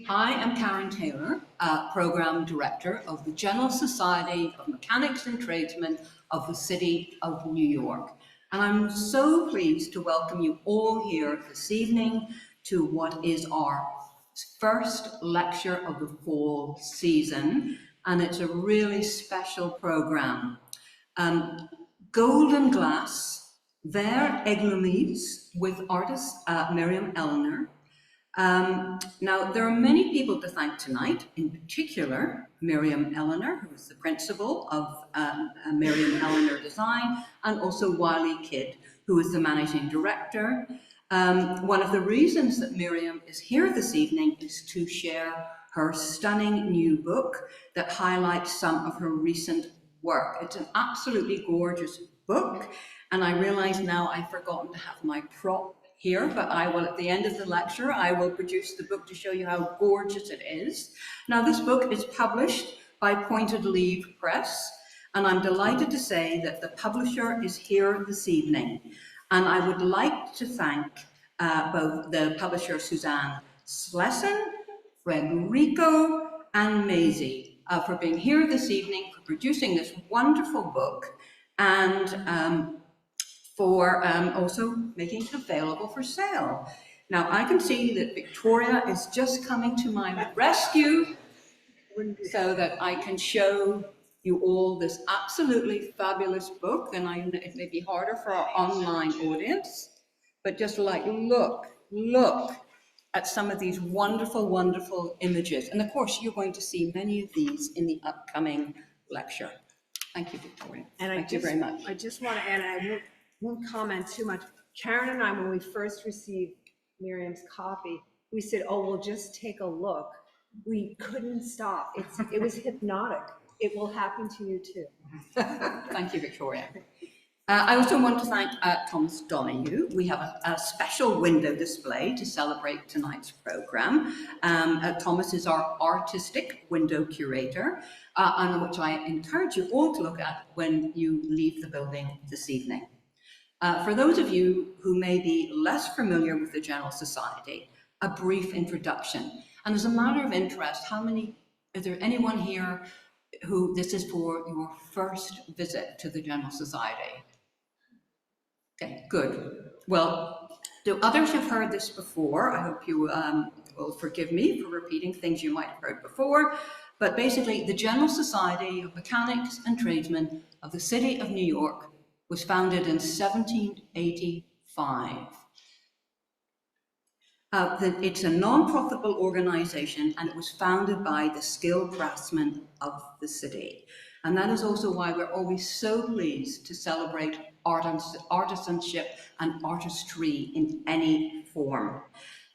I am Karen Taylor, Program Director of the General Society of Mechanics and Tradesmen of the City of New York. And I'm so pleased to welcome you all here this evening to what is our first lecture of the fall season. And it's a really special program. Golden Glass, Verre Églomisé with artist Miriam Ellner. Now, there are many people to thank tonight, in particular, Miriam Ellner, who is the principal of Miriam Ellner Design, and also Wiley Kidd, who is the managing director. One of the reasons that Miriam is here this evening is to share her stunning new book that highlights some of her recent work. It's an absolutely gorgeous book, and I realize now I've forgotten to have my prop here, but I will, at the end of the lecture, I will produce the book to show you how gorgeous it is. Now, this book is published by Pointed Leaf Press, and I'm delighted to say that the publisher is here this evening. And I would like to thank both the publisher Suzanne Slessen, Frederico, and Maisie for being here this evening, for producing this wonderful book, and for also making it available for sale. Now, I can see that Victoria is just coming to my rescue so that I can show you all this absolutely fabulous book, and it may be harder for our online audience, but just like, look at some of these wonderful, wonderful images. And of course, you're going to see many of these in the upcoming lecture. Thank you, Victoria. And Thank you very much. I just want to add, and I won't comment too much. Karen and I, when we first received Miriam's copy, we said, oh, we'll just take a look. We couldn't stop. It was hypnotic. It will happen to you too. Thank you, Victoria. I also want to thank Thomas Donahue. We have a special window display to celebrate tonight's program. Thomas is our artistic window curator, and which I encourage you all to look at when you leave the building this evening. For those of you who may be less familiar with the General Society, a brief introduction. And as a matter of interest, is there anyone here who this is for your first visit to the General Society? Okay, good. Well, do others have heard this before? I hope you will forgive me for repeating things you might have heard before. But basically, the General Society of Mechanics and Tradesmen of the City of New York was founded in 1785. It's a non-profitable organization, and it was founded by the skilled craftsmen of the city. And that is also why we're always so pleased to celebrate artisanship and artistry in any form.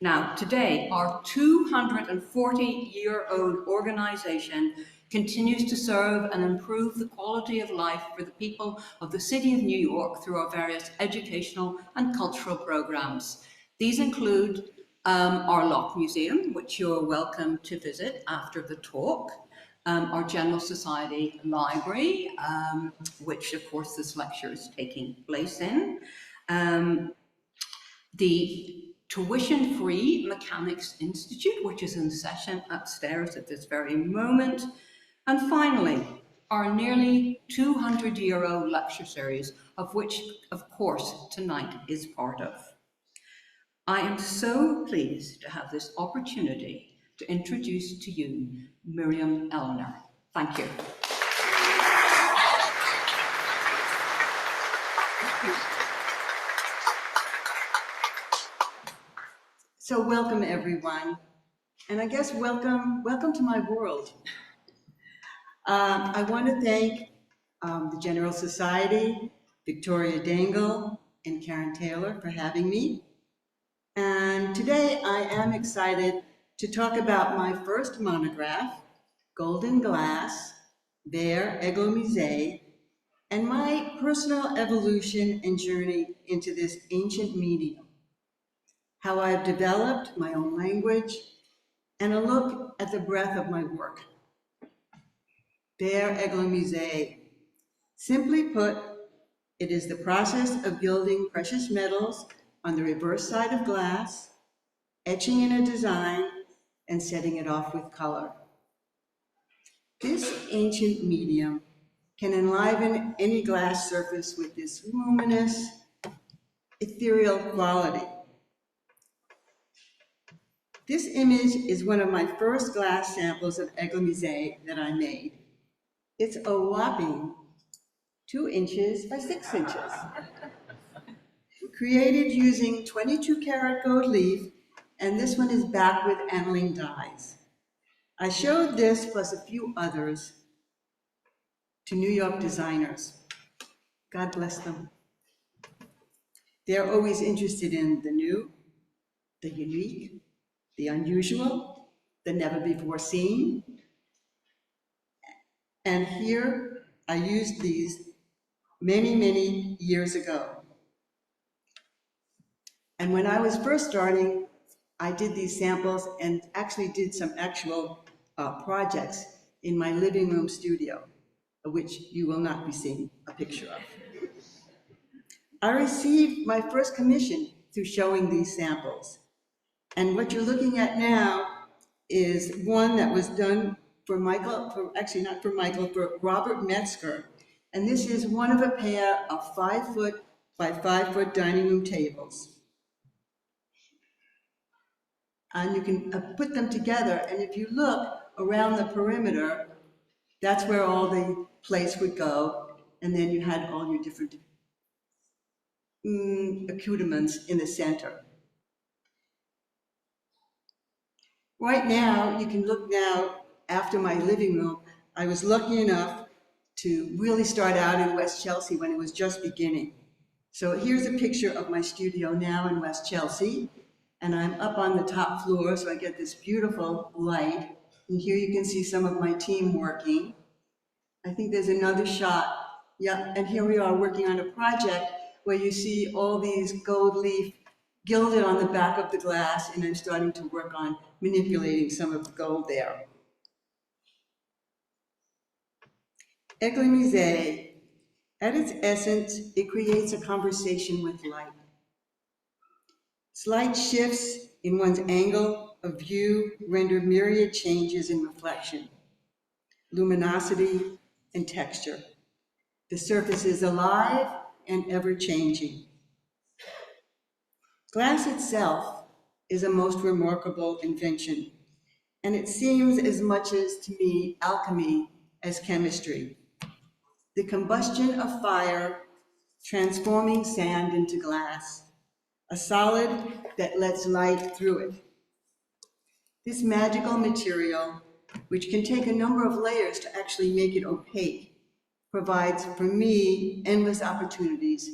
Now, today, our 240-year-old organization continues to serve and improve the quality of life for the people of the City of New York through our various educational and cultural programs. These include our Lock Museum, which you're welcome to visit after the talk, our General Society Library, which of course this lecture is taking place in, the tuition-free Mechanics Institute, which is in session upstairs at this very moment, and finally, our nearly 200-year-old lecture series, of which, of course, tonight is part of. I am so pleased to have this opportunity to introduce to you Miriam Ellner. Thank you. So welcome, everyone. And I guess welcome to my world. I want to thank the General Society, Victoria Dangle, and Karen Taylor for having me. And today I am excited to talk about my first monograph, Golden Glass, Verre Églomisé, and my personal evolution and journey into this ancient medium, how I've developed my own language, and a look at the breadth of my work. Verre Églomisé. Simply put, it is the process of gilding precious metals on the reverse side of glass, etching in a design, and setting it off with color. This ancient medium can enliven any glass surface with this luminous, ethereal quality. This image is one of my first glass samples of Eglomisé that I made. It's a whopping 2 inches by 6 inches. Created using 22 karat gold leaf, and this one is backed with aniline dyes. I showed this plus a few others to New York designers. God bless them. They're always interested in the new, the unique, the unusual, the never before seen. And here I used these many, many years ago. And when I was first starting, I did these samples and actually did some actual projects in my living room studio, which you will not be seeing a picture of. I received my first commission through showing these samples. And what you're looking at now is one that was done for Robert Metzger. And this is one of a pair of 5 foot by 5 foot dining room tables. And you can put them together, and if you look around the perimeter, that's where all the plates would go, and then you had all your different accoutrements in the center. Right now, you can look now, after my living room, I was lucky enough to really start out in West Chelsea when it was just beginning. So here's a picture of my studio now in West Chelsea, and I'm up on the top floor, so I get this beautiful light. And here you can see some of my team working. I think there's another shot. Yeah, and here we are working on a project where you see all these gold leaf gilded on the back of the glass, and I'm starting to work on manipulating some of the gold there. Eglomisé, at its essence, it creates a conversation with light. Slight shifts in one's angle of view render myriad changes in reflection, luminosity, and texture. The surface is alive and ever-changing. Glass itself is a most remarkable invention, and it seems as much as, to me, alchemy as chemistry. The combustion of fire transforming sand into glass, a solid that lets light through it. This magical material, which can take a number of layers to actually make it opaque, provides, for me, endless opportunities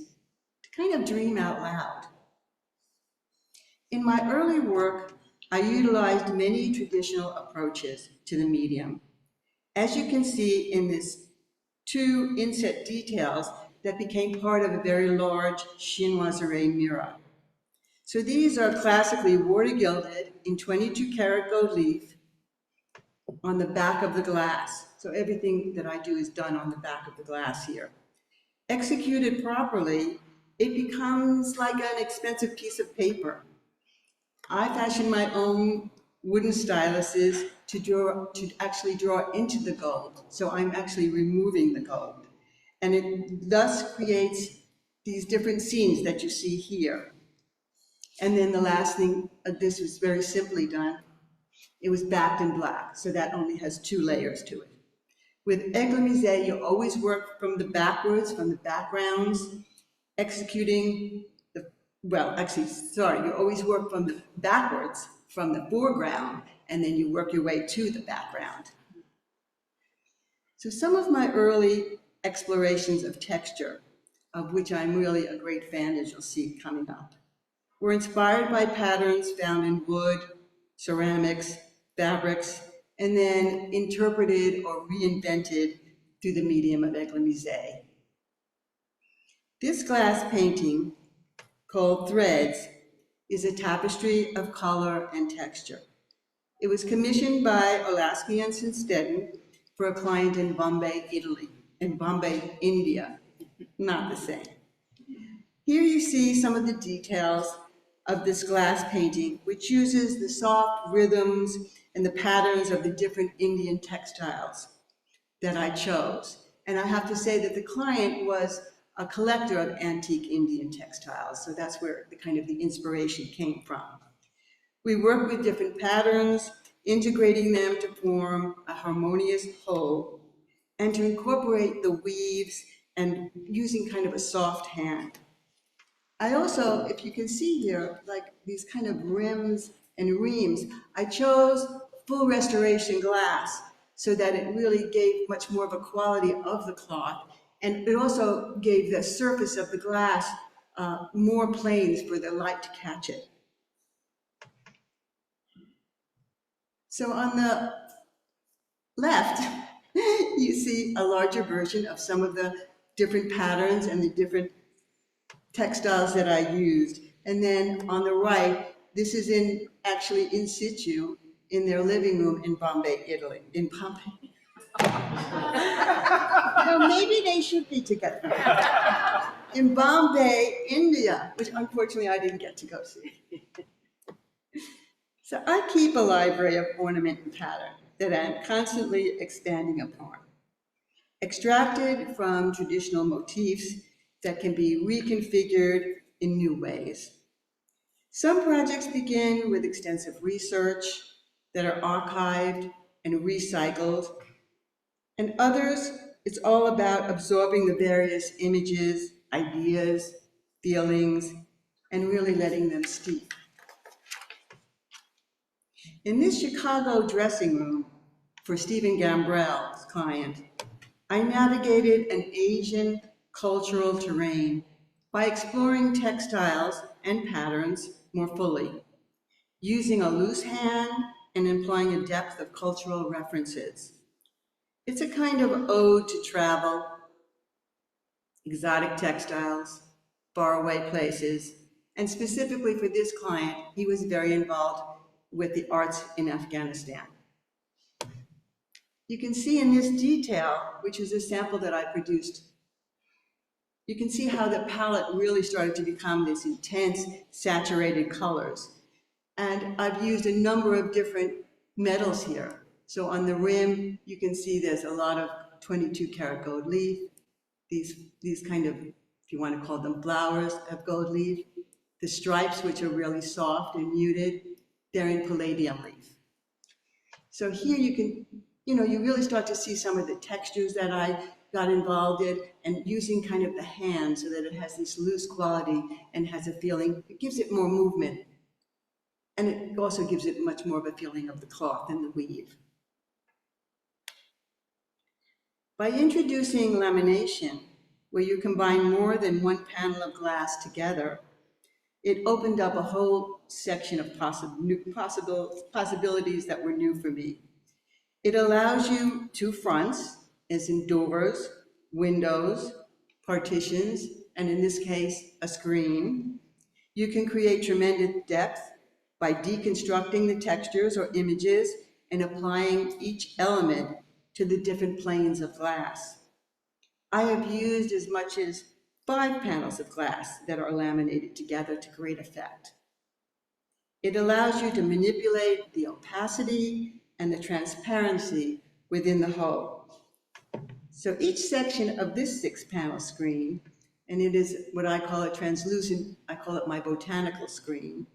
to kind of dream out loud. In my early work, I utilized many traditional approaches to the medium. As you can see in this 2 inset details that became part of a very large chinoiserie mirror. So these are classically water gilded in 22 karat gold leaf on the back of the glass. So everything that I do is done on the back of the glass here. Executed properly, it becomes like an expensive piece of paper. I fashion my own wooden styluses to actually draw into the gold. So I'm actually removing the gold. And it thus creates these different scenes that you see here. And then the last thing, this was very simply done. It was backed in black, so that only has 2 layers to it. With Eglomisé, you always work from the backwards, from the backgrounds, executing you always work from the backwards, from the foreground, and then you work your way to the background. So some of my early explorations of texture, of which I'm really a great fan, as you'll see coming up, were inspired by patterns found in wood, ceramics, fabrics, and then interpreted or reinvented through the medium of Eglomisé. This glass painting, called Threads, is a tapestry of color and texture. It was commissioned by Olaski and Sinstetten for a client in Bombay, India. Not the same. Here you see some of the details of this glass painting, which uses the soft rhythms and the patterns of the different Indian textiles that I chose. And I have to say that the client was a collector of antique Indian textiles, so that's where the kind of the inspiration came from. We work with different patterns, integrating them to form a harmonious whole, and to incorporate the weaves and using kind of a soft hand. I also, if you can see here, like these kind of rims and reams, I chose full restoration glass so that it really gave much more of a quality of the cloth. And it also gave the surface of the glass more planes for the light to catch it. So on the left, you see a larger version of some of the different patterns and the different textiles that I used. And then on the right, this is actually in situ in their living room in Bombay, Italy, in Pompeii. So maybe they should be together. In Bombay, India, which unfortunately I didn't get to go see. So I keep a library of ornament and pattern that I'm constantly expanding upon, extracted from traditional motifs that can be reconfigured in new ways. Some projects begin with extensive research that are archived and recycled, and others, it's all about absorbing the various images, ideas, feelings, and really letting them steep. In this Chicago dressing room for Stephen Gambrell's client, I navigated an Asian cultural terrain by exploring textiles and patterns more fully, using a loose hand and employing a depth of cultural references. It's a kind of ode to travel, exotic textiles, faraway places, and specifically for this client, he was very involved with the arts in Afghanistan. You can see in this detail, which is a sample that I produced, you can see how the palette really started to become this intense, saturated colors. And I've used a number of different metals here. So on the rim, you can see there's a lot of 22 karat gold leaf, these kind of, if you want to call them flowers of gold leaf. The stripes, which are really soft and muted, they're in palladium leaf. So here you can, you really start to see some of the textures that I got involved in, and using kind of the hand so that it has this loose quality and has a feeling, it gives it more movement. And it also gives it much more of a feeling of the cloth and the weave. By introducing lamination, where you combine more than one panel of glass together, it opened up a whole section of possibilities that were new for me. It allows you two fronts, as in doors, windows, partitions, and in this case, a screen. You can create tremendous depth by deconstructing the textures or images and applying each element to the different planes of glass. I have used as much as 5 panels of glass that are laminated together to great effect. It allows you to manipulate the opacity and the transparency within the whole. So each section of this 6-panel screen, and it is what I call a translucent, I call it my botanical screen,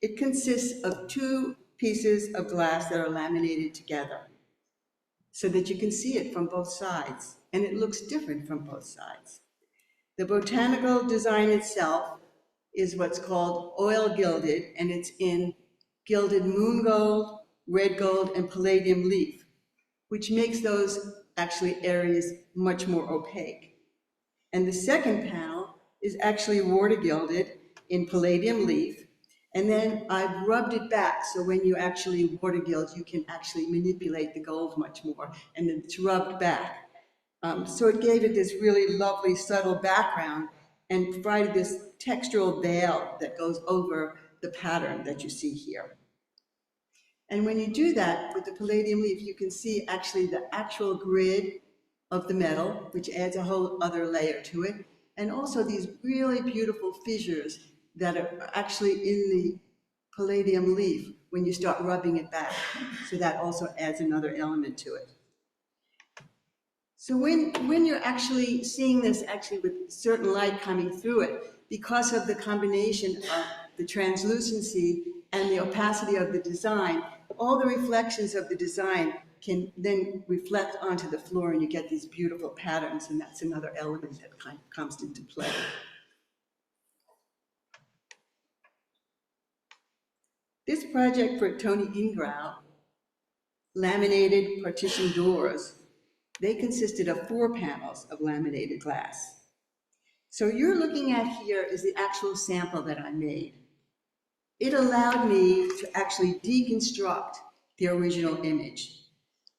it consists of 2 pieces of glass that are laminated together so that you can see it from both sides, and it looks different from both sides. The botanical design itself is what's called oil gilded, and it's in gilded moon gold, red gold, and palladium leaf, which makes those actually areas much more opaque. And the second panel is actually water gilded in palladium leaf, and then I've rubbed it back, so when you actually water gild, you can actually manipulate the gold much more, and then it's rubbed back. So it gave it this really lovely, subtle background and provided this textural veil that goes over the pattern that you see here. And when you do that with the palladium leaf, you can see actually the actual grid of the metal, which adds a whole other layer to it, and also these really beautiful fissures that are actually in palladium leaf when you start rubbing it back. So that also adds another element to it. So when you're actually seeing this actually with certain light coming through it, because of the combination of the translucency and the opacity of the design, all the reflections of the design can then reflect onto the floor and you get these beautiful patterns, and that's another element that kind of comes into play. This project for Tony Ingrao, laminated partition doors, they consisted of 4 panels of laminated glass. So you're looking at here is the actual sample that I made. It allowed me to actually deconstruct the original image.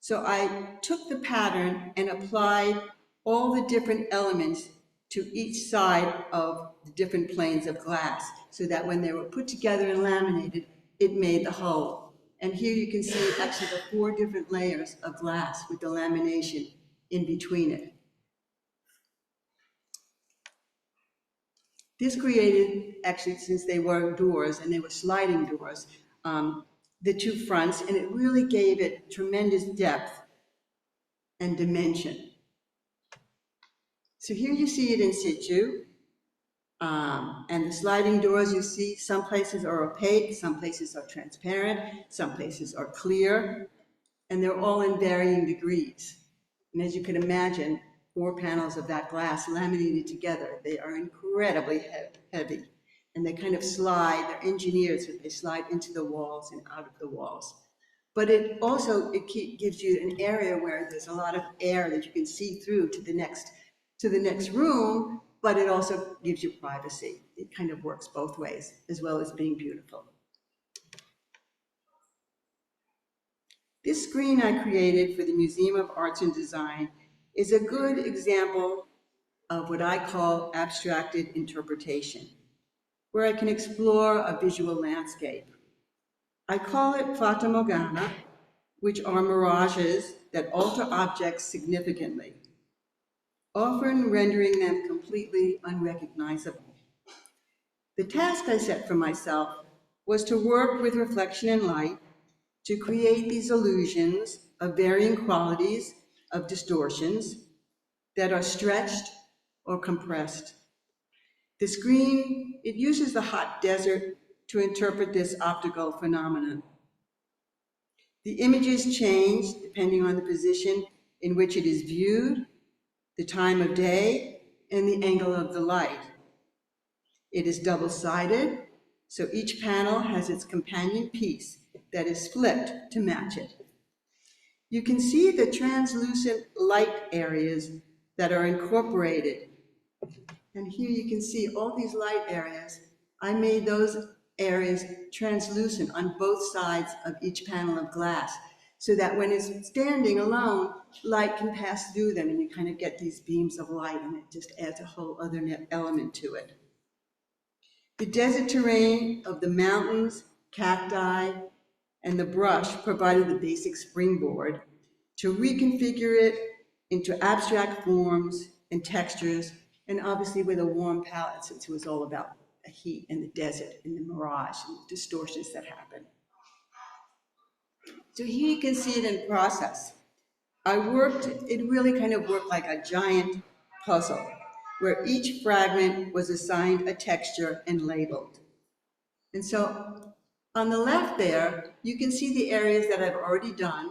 So I took the pattern and applied all the different elements to each side of the different planes of glass, so that when they were put together and laminated, it made the whole. And here you can see actually the 4 different layers of glass with the lamination in between it. This created, actually, since they were doors and they were sliding doors, the 2 fronts, and it really gave it tremendous depth and dimension. So here you see it in situ, and the sliding doors you see, some places are opaque, some places are transparent, some places are clear, and they're all in varying degrees. And as you can imagine, 4 panels of that glass laminated together, they are incredibly heavy. And they kind of slide, they're engineered so they slide into the walls and out of the walls. But it also, gives you an area where there's a lot of air that you can see through to the next room, but it also gives you privacy. It kind of works both ways, as well as being beautiful. This screen I created for the Museum of Arts and Design is a good example of what I call abstracted interpretation, where I can explore a visual landscape. I call it Fata Morgana, which are mirages that alter objects significantly, often rendering them completely unrecognizable. The task I set for myself was to work with reflection and light to create these illusions of varying qualities of distortions that are stretched or compressed. The screen, it uses the hot desert to interpret this optical phenomenon. The images change depending on the position in which it is viewed, the time of day, and the angle of the light. It is double-sided, so each panel has its companion piece that is flipped to match it. You can see the translucent light areas that are incorporated. And here you can see all these light areas. I made those areas translucent on both sides of each panel of glass, so that when it's standing alone, light can pass through them and you kind of get these beams of light, and it just adds a whole other element to it. The desert terrain of the mountains, cacti, and the brush provided the basic springboard to reconfigure it into abstract forms and textures, and obviously with a warm palette, since it was all about the heat and the desert and the mirage and the distortions that happen. So here you can see it in process. It really kind of worked like a giant puzzle, where each fragment was assigned a texture and labeled. And so on the left there, you can see the areas that I've already done,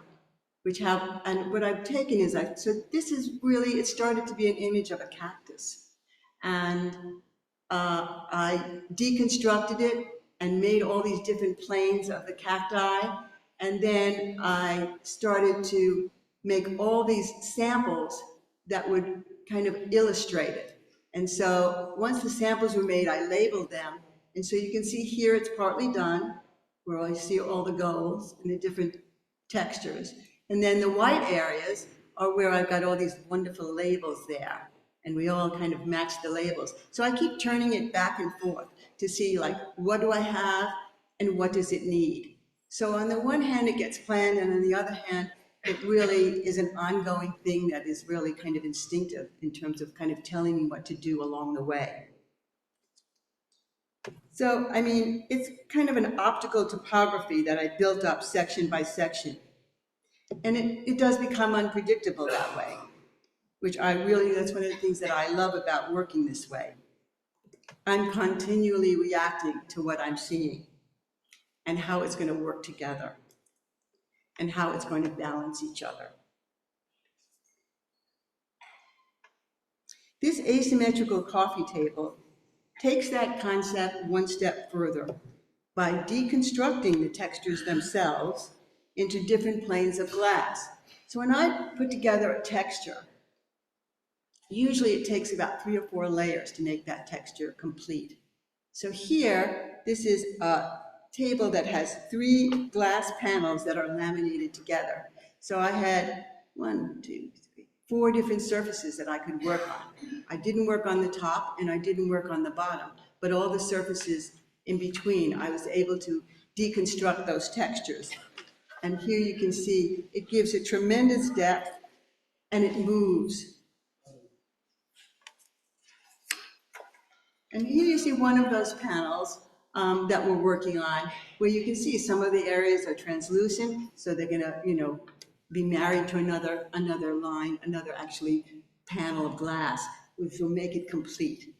and what I've taken is, so this is really, it started to be an image of a cactus. And I deconstructed it and made all these different planes of the cacti. And then I started to make all these samples that would kind of illustrate it. And so once the samples were made, I labeled them. And so you can see here it's partly done, where I see all the golds and the different textures. And then the white areas are where I've got all these wonderful labels there. And we all kind of match the labels. So I keep turning it back and forth to see, like, what do I have and what does it need? So on the one hand, it gets planned, and on the other hand, it really is an ongoing thing that is really kind of instinctive in terms of kind of telling me what to do along the way. So, I mean, it's kind of an optical topography that I built up section by section. And it does become unpredictable that way, which that's one of the things that I love about working this way. I'm continually reacting to what I'm seeing and how it's going to work together and how it's going to balance each other. This asymmetrical coffee table takes that concept one step further by deconstructing the textures themselves into different planes of glass. So when I put together a texture, usually it takes about 3 or 4 layers to make that texture complete. So here, this is a table that has 3 glass panels that are laminated together. So I had 4 different surfaces that I could work on. I didn't work on the top and I didn't work on the bottom, but all the surfaces in between, I was able to deconstruct those textures. And here you can see it gives a tremendous depth and it moves. And here you see one of those panels that we're working on, where you can see some of the areas are translucent, so they're gonna, be married to another line, another actually panel of glass, which will make it complete.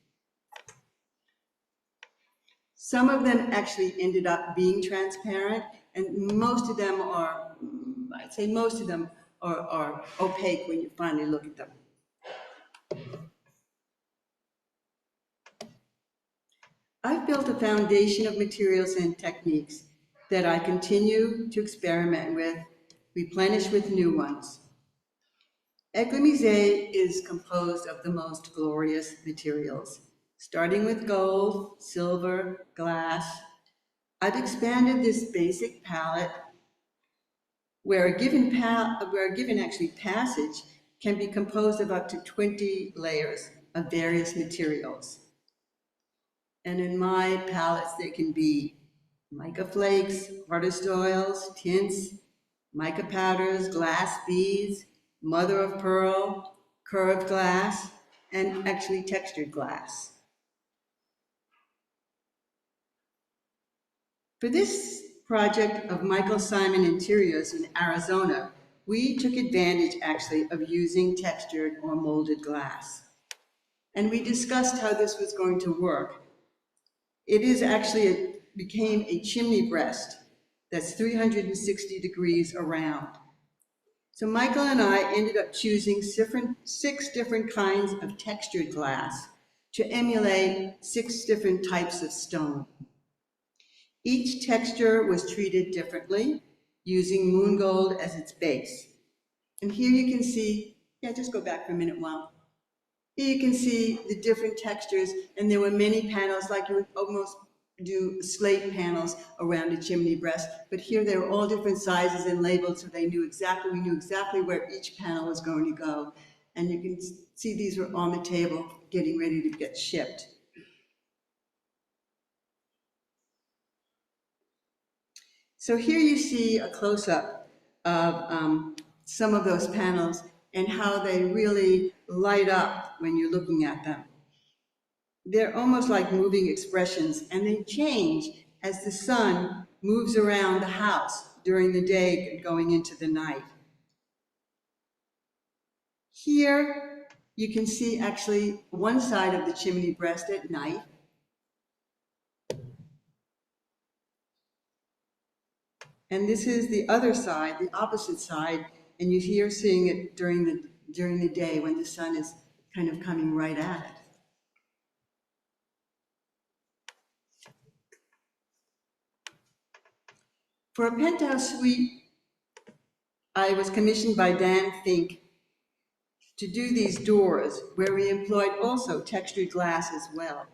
Some of them actually ended up being transparent, and most of them are, I'd say most of them are opaque when you finally look at them. I've built a foundation of materials and techniques that I continue to experiment with, replenish with new ones. Eglomisé is composed of the most glorious materials, starting with gold, silver, glass. I've expanded this basic palette where a given actually passage can be composed of up to 20 layers of various materials. And in my palettes, they can be mica flakes, artist oils, tints, mica powders, glass beads, mother of pearl, curved glass, and actually textured glass. For this project of Michael Simon Interiors in Arizona, we took advantage actually of using textured or molded glass. And we discussed how this was going to work. It is actually became a chimney breast that's 360 degrees around. So Michael and I ended up choosing 6 different kinds of textured glass to emulate 6 different types of stone. Each texture was treated differently, using moon gold as its base. And here you can see, just go back for a minute, Juan. Here you can see the different textures, and there were many panels, like you would almost do slate panels around a chimney breast, but here they were all different sizes and labeled, so we knew exactly where each panel was going to go. And you can see these were on the table, getting ready to get shipped. So here you see a close-up of some of those panels and how they really light up when you're looking at them. They're almost like moving expressions, and they change as the sun moves around the house during the day and going into the night. Here you can see actually one side of the chimney breast at night. And this is the other side, the opposite side, and you're seeing it during the day when the sun is kind of coming right at it. For a penthouse suite, I was commissioned by Dan Fink to do these doors, where we employed also textured glass as well,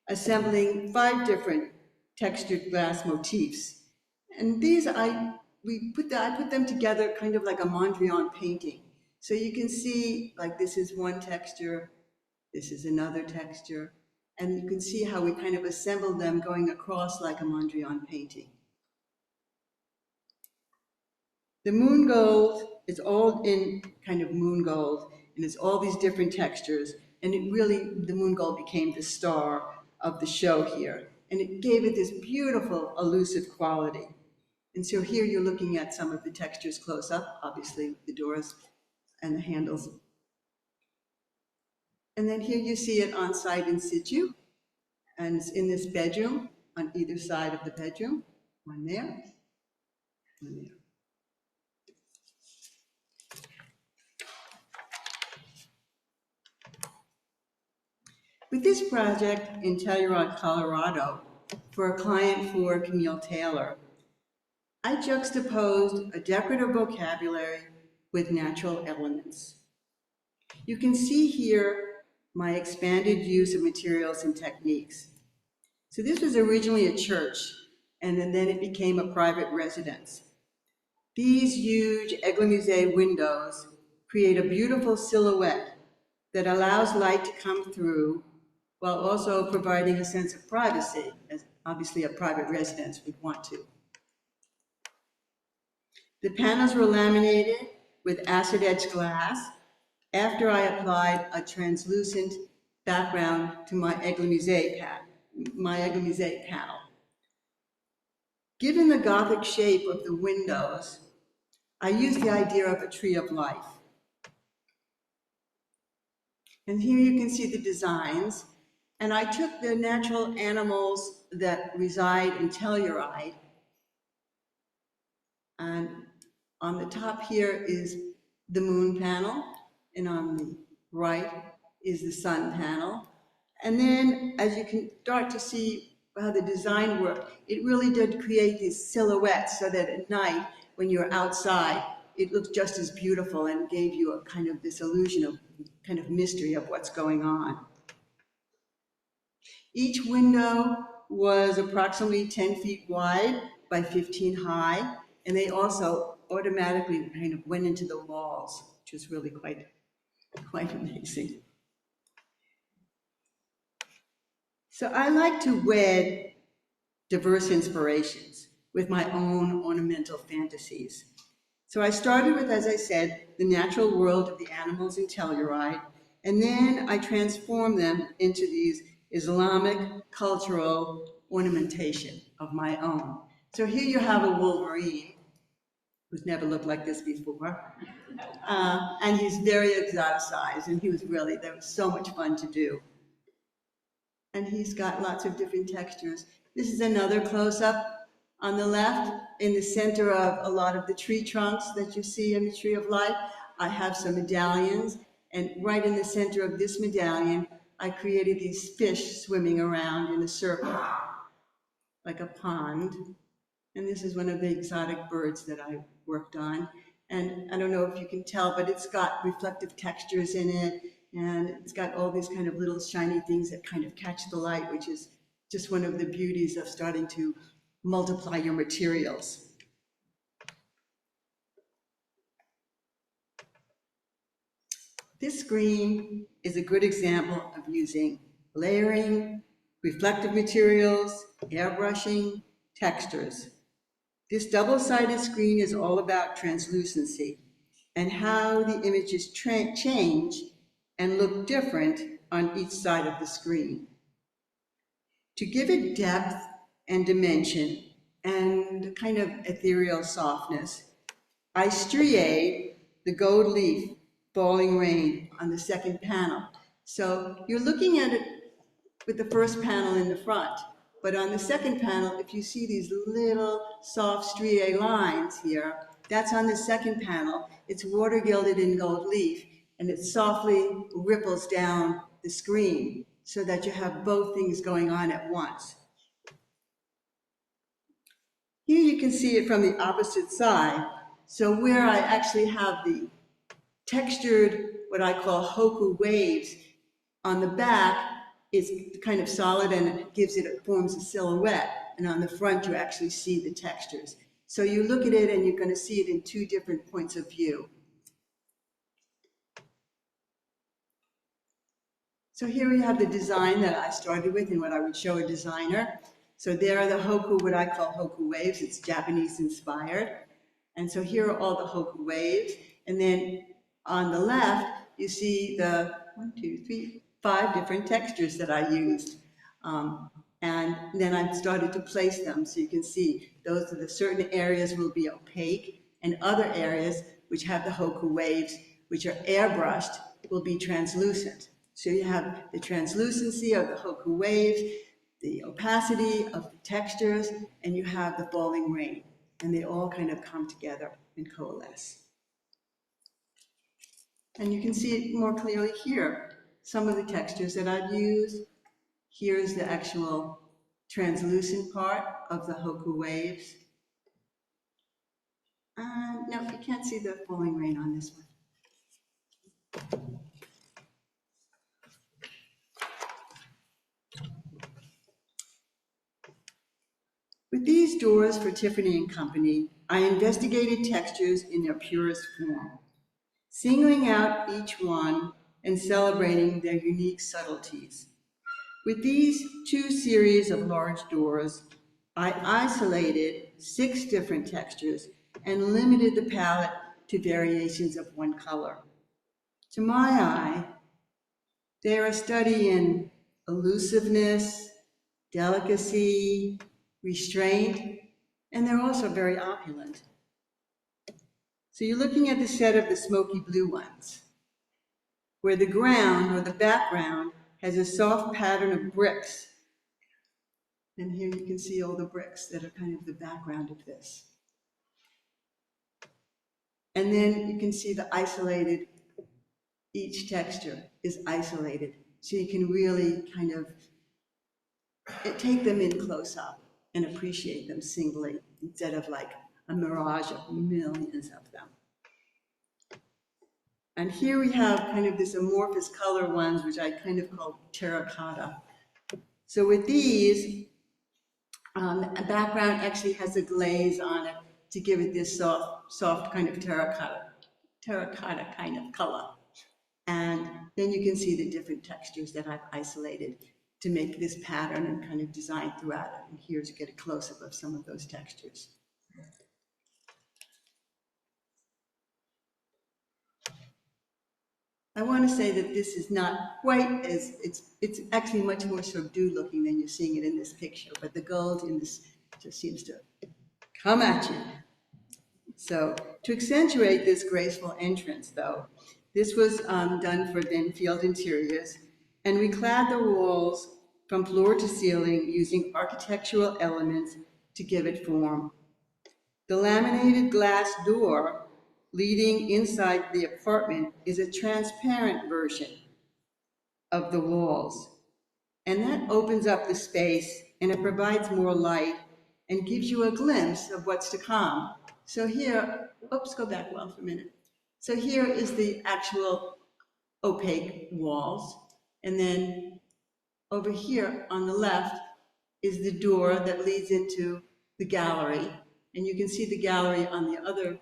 assembling 5 different textured glass motifs. And these, I put them together kind of like a Mondrian painting. So you can see, like, this is one texture, this is another texture, and you can see how we kind of assembled them going across like a Mondrian painting. The moon gold is all in kind of moon gold, and it's all these different textures, and the moon gold became the star of the show here. and it gave it this beautiful, elusive quality. And so here you're looking at some of the textures close up, obviously the doors and the handles. And then here you see it on site in situ, and it's in this bedroom, on either side of the bedroom, one there, one there. With this project in Telluride, Colorado, for a client for Camille Taylor, I juxtaposed a decorative vocabulary with natural elements. You can see here my expanded use of materials and techniques. So this was originally a church, and then it became a private residence. These huge Eglomisé windows create a beautiful silhouette that allows light to come through while also providing a sense of privacy, as obviously a private residence would want to. The panels were laminated with acid-etched glass after I applied a translucent background to my Eglomisé panel. Given the Gothic shape of the windows, I used the idea of a tree of life. And here you can see the designs. And I took the natural animals that reside in Telluride. And on the top here is the moon panel, and on the right is the sun panel. And then as you can start to see how the design worked, it really did create these silhouettes so that at night, when you're outside, it looked just as beautiful and gave you a kind of this illusion of kind of mystery of what's going on. Each window was approximately 10 feet wide by 15 high, and they also automatically kind of went into the walls, which was really quite amazing. So I like to wed diverse inspirations with my own ornamental fantasies. So I started with, as I said, the natural world of the animals in Telluride, and then I transformed them into these Islamic cultural ornamentation of my own. So here you have a wolverine, who's never looked like this before, and he's very exoticized, and that was so much fun to do. And he's got lots of different textures. This is another close-up on the left, in the center of a lot of the tree trunks that you see in the Tree of Life. I have some medallions, and right in the center of this medallion, I created these fish swimming around in a circle, like a pond. And this is one of the exotic birds that I worked on. And I don't know if you can tell, but it's got reflective textures in it, and it's got all these kind of little shiny things that kind of catch the light, which is just one of the beauties of starting to multiply your materials. This screen is a good example of using layering, reflective materials, airbrushing, textures. This double-sided screen is all about translucency and how the images change and look different on each side of the screen. To give it depth and dimension and kind of ethereal softness, I striated the gold leaf falling rain on the second panel. So you're looking at it with the first panel in the front, but on the second panel, if you see these little soft striae lines here, that's on the second panel. It's water gilded in gold leaf, and it softly ripples down the screen so that you have both things going on at once. Here you can see it from the opposite side. So where I actually have the textured, what I call hoku waves, on the back is kind of solid and it forms a silhouette. And on the front, you actually see the textures. So you look at it and you're going to see it in two different points of view. So here we have the design that I started with and what I would show a designer. So there are the hoku, what I call hoku waves. It's Japanese inspired. And so here are all the hoku waves. And then on the left, you see the 5 different textures that I used. And then I've started to place them, so you can see those are the certain areas will be opaque, and other areas which have the Hoku waves, which are airbrushed, will be translucent. So you have the translucency of the Hoku waves, the opacity of the textures, and you have the falling rain. And they all kind of come together and coalesce. And you can see it more clearly here. Some of the textures that I've used. Here's the actual translucent part of the Hoku waves. No, you can't see the falling rain on this one. With these doors for Tiffany & Company, I investigated textures in their purest form, singling out each one and celebrating their unique subtleties. With these 2 series of large doors, I isolated 6 different textures and limited the palette to variations of 1 color. To my eye, they are a study in elusiveness, delicacy, restraint, and they're also very opulent. So you're looking at the set of the smoky blue ones, where the ground or the background has a soft pattern of bricks. And here you can see all the bricks that are kind of the background of this. And then you can see the isolated, each texture is isolated. So you can really kind of take them in close up and appreciate them singly instead of like a mirage of millions of them. And here we have kind of this amorphous color ones, which I kind of call terracotta. So with these, a background actually has a glaze on it to give it this soft kind of terracotta kind of color. And then you can see the different textures that I've isolated to make this pattern and kind of design throughout it. And here's you get a close-up of some of those textures. I want to say that this is not quite as, it's actually much more subdued looking than you're seeing it in this picture, but the gold in this just seems to come at you. So to accentuate this graceful entrance though, this was done for Denfield Interiors, and we clad the walls from floor to ceiling using architectural elements to give it form. The laminated glass door leading inside the apartment is a transparent version of the walls. And that opens up the space and it provides more light and gives you a glimpse of what's to come. So here, oops, go back for a minute. So here is the actual opaque walls. And then over here on the left is the door that leads into the gallery. And you can see the gallery on the other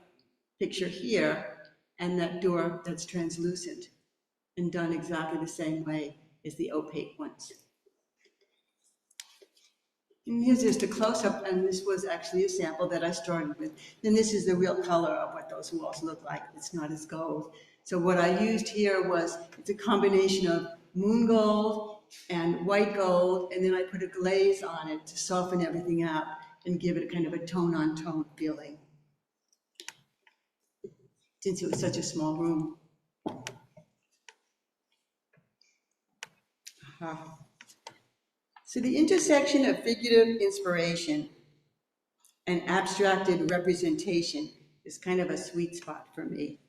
picture here, and that door that's translucent and done exactly the same way as the opaque ones. And here's just a close-up, and this was actually a sample that I started with. Then this is the real color of what those walls look like. It's not as gold. So what I used here was, it's a combination of moon gold and white gold, and then I put a glaze on it to soften everything out and give it kind of a tone-on-tone feeling, since it was such a small room. So the intersection of figurative inspiration and abstracted representation is kind of a sweet spot for me,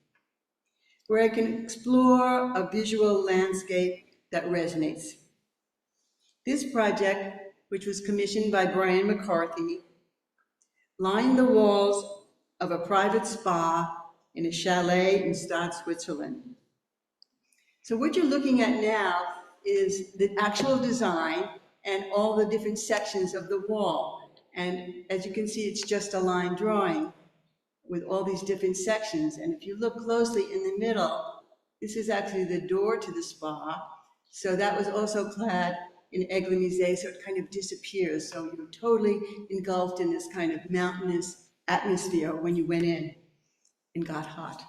where I can explore a visual landscape that resonates. This project, which was commissioned by Brian McCarthy, lined the walls of a private spa in a chalet in Stade, Switzerland. So what you're looking at now is the actual design and all the different sections of the wall. And as you can see, it's just a line drawing with all these different sections. And if you look closely in the middle, this is actually the door to the spa. So that was also clad in Eglomisé, so it kind of disappears. So you're totally engulfed in this kind of mountainous atmosphere when you went in and got hot.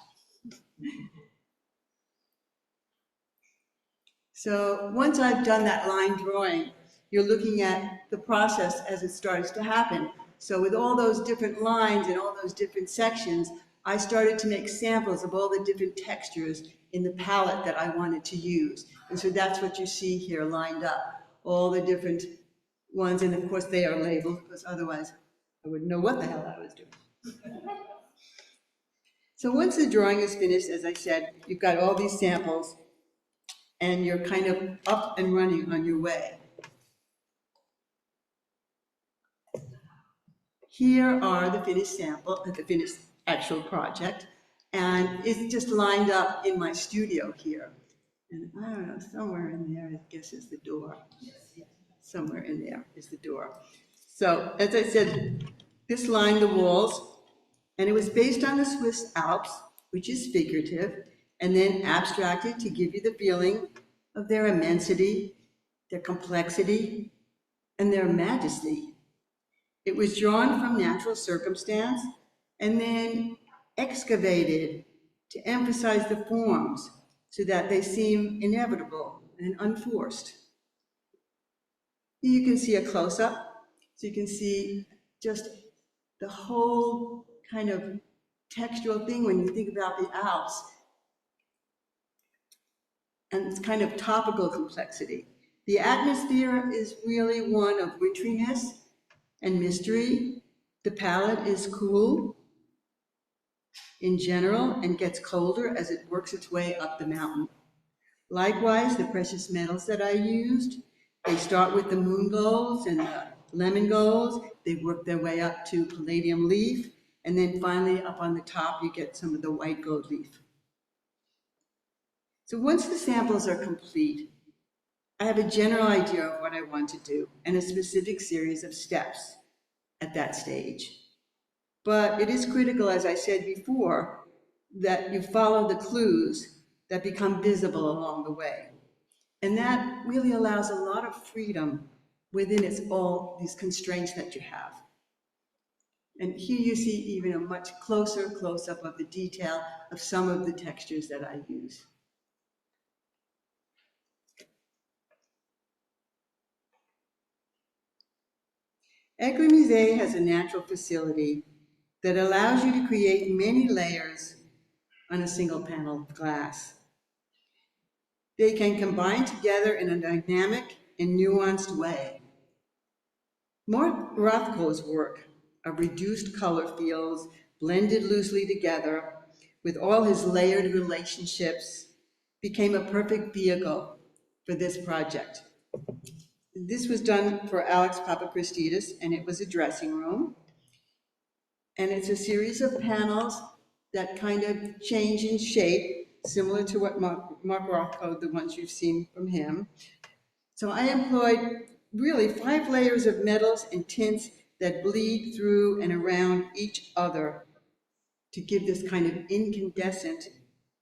So once I've done that line drawing, you're looking at the process as it starts to happen. So with all those different lines and all those different sections, I started to make samples of all the different textures in the palette that I wanted to use. And so that's what you see here lined up, all the different ones, and of course they are labeled, because otherwise I wouldn't know what the hell I was doing. So once the drawing is finished, as I said, you've got all these samples, and you're kind of up and running on your way. Here are the finished sample, the finished actual project, and it's just lined up in my studio here. And I don't know, somewhere in there, I guess, is the door. Somewhere in there is the door. So, as I said, this lined the walls, and it was based on the Swiss Alps, which is figurative, and then abstracted to give you the feeling of their immensity, their complexity, and their majesty. It was drawn from natural circumstance and then excavated to emphasize the forms so that they seem inevitable and unforced. Here you can see a close-up, so you can see just the whole kind of textural thing when you think about the Alps. And it's kind of topical complexity. The atmosphere is really one of winteriness and mystery. The palette is cool in general and gets colder as it works its way up the mountain. Likewise, the precious metals that I used, they start with the moon golds and the lemon golds. They work their way up to palladium leaf, and then finally up on the top you get some of the white gold leaf. So once the samples are complete, I have a general idea of what I want to do and a specific series of steps at that stage. But it is critical, as I said before, that you follow the clues that become visible along the way. And that really allows a lot of freedom within all these constraints that you have. And here you see even a much closer close-up of the detail of some of the textures that I use. Eglomisé has a natural facility that allows you to create many layers on a single panel of glass. They can combine together in a dynamic and nuanced way. Mark Rothko's work of reduced color fields blended loosely together with all his layered relationships became a perfect vehicle for this project. This was done for Alex Papachristis, and it was a dressing room. And it's a series of panels that kind of change in shape, similar to what Mark Rothko, the ones you've seen from him. So I employed really 5 layers of metals and tints that bleed through and around each other to give this kind of incandescent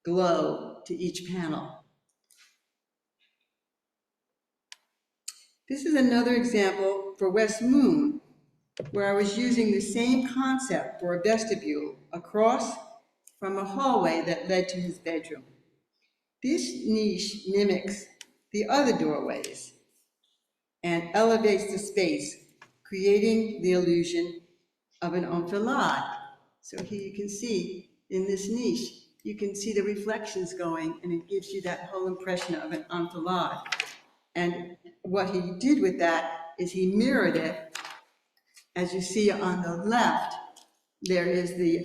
glow to each panel. This is another example for West Moon, where I was using the same concept for a vestibule across from a hallway that led to his bedroom. This niche mimics the other doorways and elevates the space, creating the illusion of an enfilade. So here you can see in this niche, you can see the reflections going, and it gives you that whole impression of an enfilade. And what he did with that is he mirrored it. As you see on the left, there is the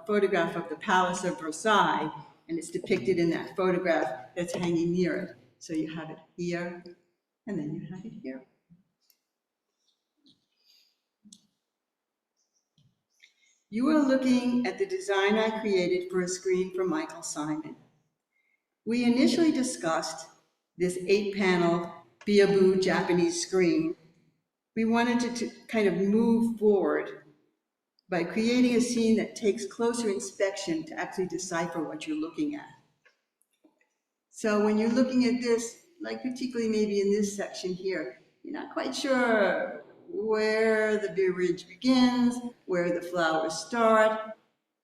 photograph of the Palace of Versailles, and it's depicted in that photograph that's hanging near it. So you have it here, and then you have it here. You are looking at the design I created for a screen for Michael Simon. We initially discussed this 8-panel Beaboo Japanese screen. We wanted to kind of move forward by creating a scene that takes closer inspection to actually decipher what you're looking at. So when you're looking at this, like particularly maybe in this section here, you're not quite sure where the ridge begins, where the flowers start.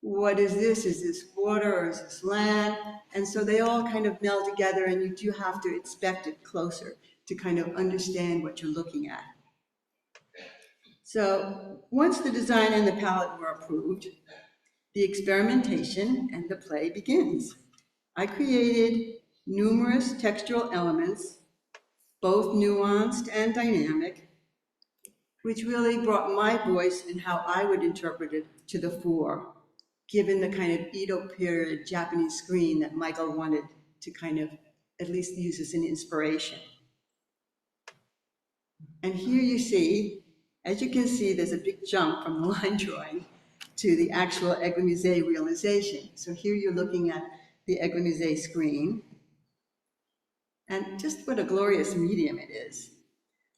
What is this? Is this water or is this land? And so they all kind of meld together, and you do have to inspect it closer to kind of understand what you're looking at. So once the design and the palette were approved, the experimentation and the play begins. I created numerous textural elements, both nuanced and dynamic, which really brought my voice and how I would interpret it to the fore, given the kind of Edo period Japanese screen that Michael wanted to kind of at least use as an inspiration. And here you see, as you can see, there's a big jump from the line drawing to the actual Eglomisé realization. So here you're looking at the Eglomisé screen, and just what a glorious medium it is.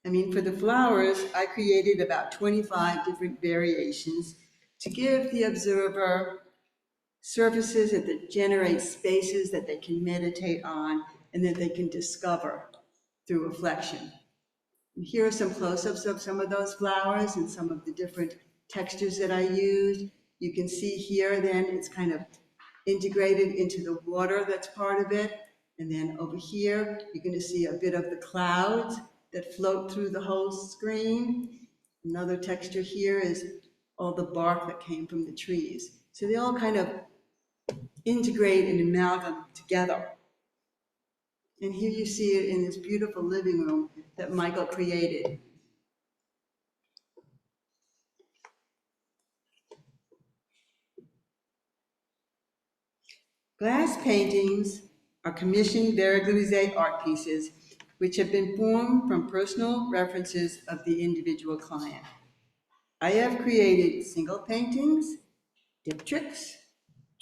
I mean, for the flowers, I created about 25 different variations to give the observer surfaces that generate spaces that they can meditate on and that they can discover through reflection. And here are some close-ups of some of those flowers and some of the different textures that I used. You can see here then it's kind of integrated into the water that's part of it. And then over here, you're going to see a bit of the clouds that float through the whole screen. Another texture here is all the bark that came from the trees. So they all kind of integrate and amalgam together. And here you see it in this beautiful living room that Michael created. Glass paintings are commissioned Verre Églomisé art pieces which have been formed from personal references of the individual client. I have created single paintings, diptychs,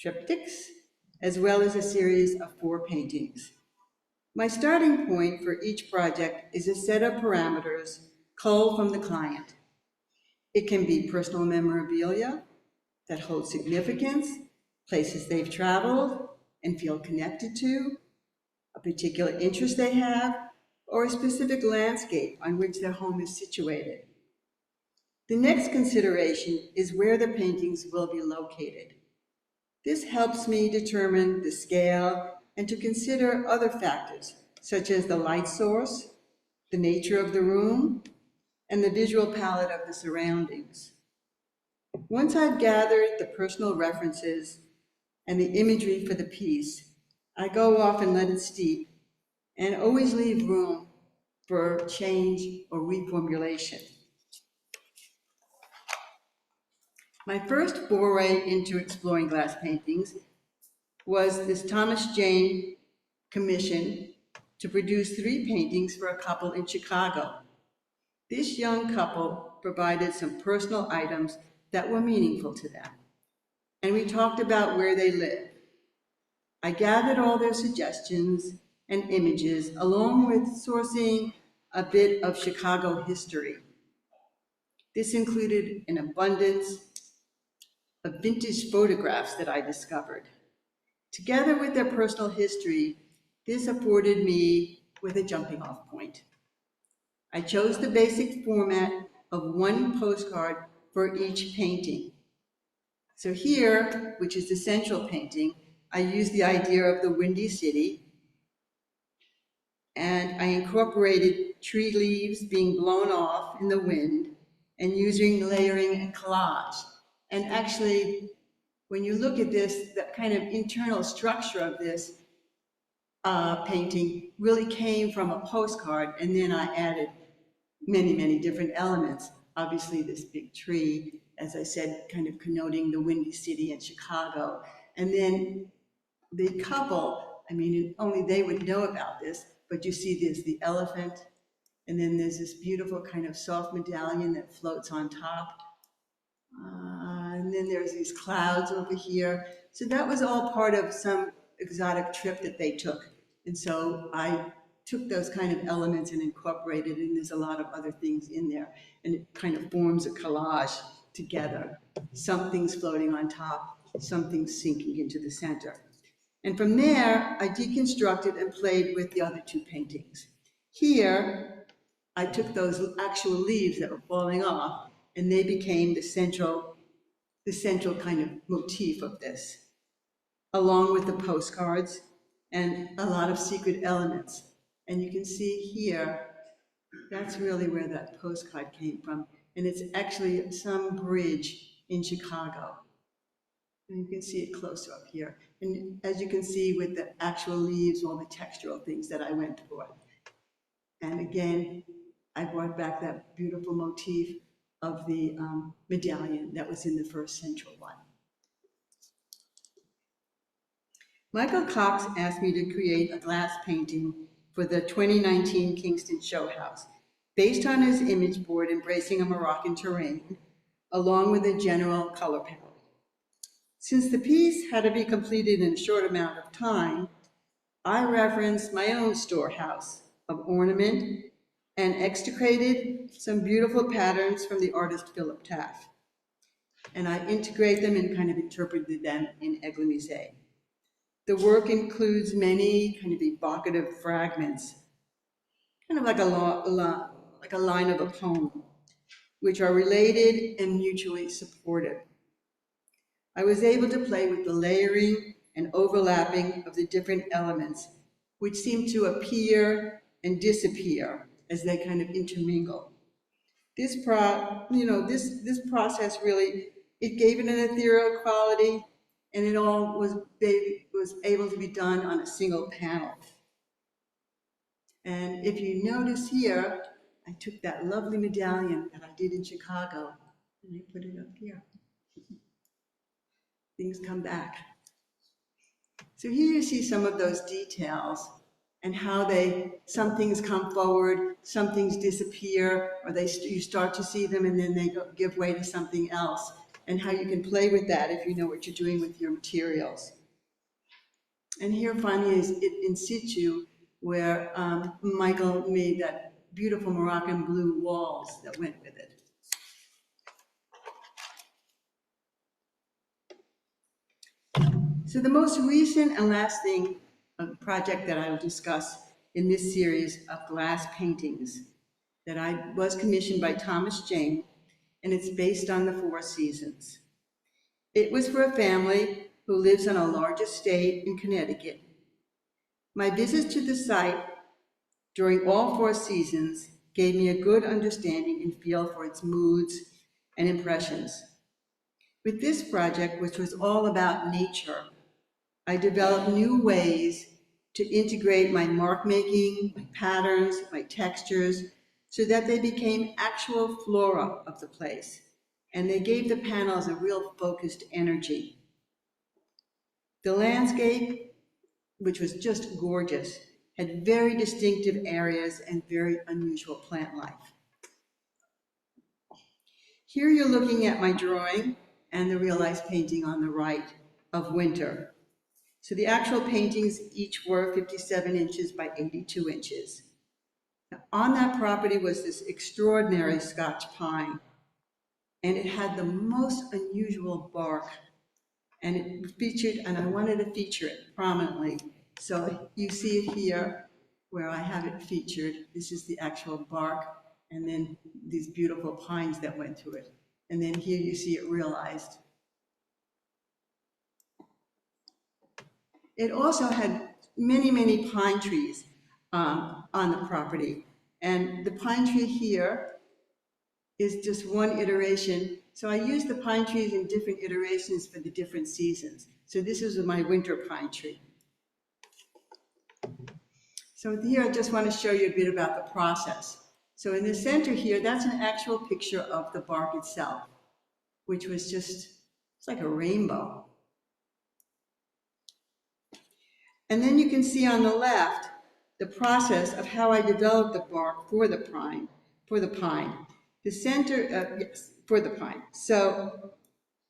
triptychs, as well as a series of 4 paintings. My starting point for each project is a set of parameters culled from the client. It can be personal memorabilia that hold significance, places they've traveled and feel connected to, a particular interest they have, or a specific landscape on which their home is situated. The next consideration is where the paintings will be located. This helps me determine the scale and to consider other factors, such as the light source, the nature of the room, and the visual palette of the surroundings. Once I've gathered the personal references and the imagery for the piece, I go off and let it steep and always leave room for change or reformulation. My first foray into exploring glass paintings was this Thomas Jane commission to produce 3 paintings for a couple in Chicago. This young couple provided some personal items that were meaningful to them, and we talked about where they live. I gathered all their suggestions and images, along with sourcing a bit of Chicago history. This included an abundance of vintage photographs that I discovered. Together with their personal history, this afforded me with a jumping off point. I chose the basic format of 1 postcard for each painting. So here, which is the central painting, I used the idea of the Windy City, and I incorporated tree leaves being blown off in the wind and using layering and collage. And actually, when you look at this, the kind of internal structure of this painting really came from a postcard, and then I added many, many different elements. Obviously, this big tree, as I said, kind of connoting the Windy City in Chicago. And then the couple, I mean, only they would know about this, but you see there's the elephant, and then there's this beautiful kind of soft medallion that floats on top. And then there's these clouds over here. So that was all part of some exotic trip that they took. And so I took those kind of elements and incorporated, and there's a lot of other things in there. And it kind of forms a collage together. Some things floating on top, some things sinking into the center. And from there, I deconstructed and played with the other 2 paintings. Here, I took those actual leaves that were falling off, and they became the central kind of motif of this, along with the postcards and a lot of secret elements. And you can see here That's really where that postcard came from. And it's actually some bridge in Chicago. And you can see it closer up here. And as you can see with the actual leaves, all the textural things that I went for. And again, I brought back that beautiful motif of the medallion that was in the first central one. Michael Cox asked me to create a glass painting for the 2019 Kingston Show House, based on his image board embracing a Moroccan terrain, along with a general color palette. Since the piece had to be completed in a short amount of time, I referenced my own storehouse of ornament and extricated some beautiful patterns from the artist Philip Taft. And I integrate them and kind of interpreted them in Eglomisé. The work includes many kind of evocative fragments, kind of like a line of a poem, which are related and mutually supportive. I was able to play with the layering and overlapping of the different elements, which seem to appear and disappear as they kind of intermingle. This process really, it gave it an ethereal quality, and it all was able to be done on a single panel. And if you notice here, I took that lovely medallion that I did in Chicago, and I put it up here. Things come back. So here you see some of those details and how some things come forward, some things disappear, or you start to see them and then they give way to something else, and how you can play with that if you know what you're doing with your materials. And here finally is it in situ, where Michael made that beautiful Moroccan blue walls that went with it. So the most recent and lasting project that I will discuss in this series of glass paintings that I was commissioned by Thomas Jane, and it's based on the Four Seasons. It was for a family who lives on a large estate in Connecticut. My visits to the site during all four seasons gave me a good understanding and feel for its moods and impressions. With this project, which was all about nature, I developed new ways to integrate my mark making, my patterns, my textures, so that they became actual flora of the place, and they gave the panels a real focused energy. The landscape, which was just gorgeous, had very distinctive areas and very unusual plant life. Here you're looking at my drawing and the realized painting on the right of winter. So the actual paintings each were 57 inches by 82 inches. Now, on that property was this extraordinary Scotch pine, and it had the most unusual bark, and it featured, and I wanted to feature it prominently. So you see it here where I have it featured. This is the actual bark, and then these beautiful pines that went through it. And then here you see it realized. It also had many, many pine trees on the property. And the pine tree here is just one iteration. So I used the pine trees in different iterations for the different seasons. So this is my winter pine tree. So here I just want to show you a bit about the process. So in the center here, that's an actual picture of the bark itself, which was just, it's like a rainbow. And then you can see on the left the process of how I developed the bark for the pine. The center, yes, for the pine. So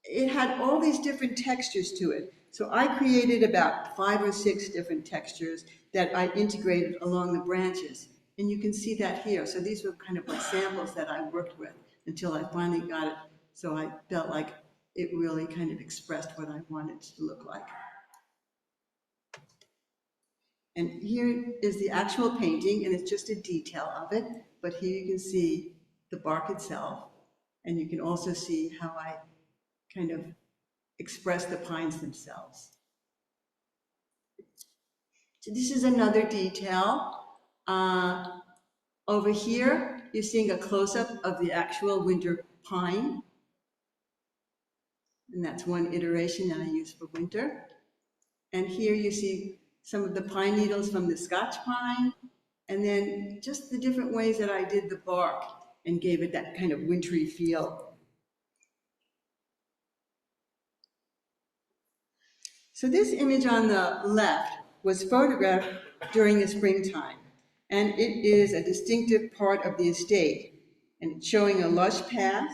it had all these different textures to it. So I created about 5 or 6 different textures that I integrated along the branches. And you can see that here. So these were kind of like samples that I worked with until I finally got it. So I felt like it really kind of expressed what I wanted it to look like. And here is the actual painting, and it's just a detail of it, but here you can see the bark itself, and you can also see how I kind of express the pines themselves. So this is another detail. Over here, you're seeing a close-up of the actual winter pine. And that's one iteration that I use for winter. And here you see some of the pine needles from the Scotch pine, and then just the different ways that I did the bark and gave it that kind of wintry feel. So this image on the left was photographed during the springtime, and it is a distinctive part of the estate, and it's showing a lush path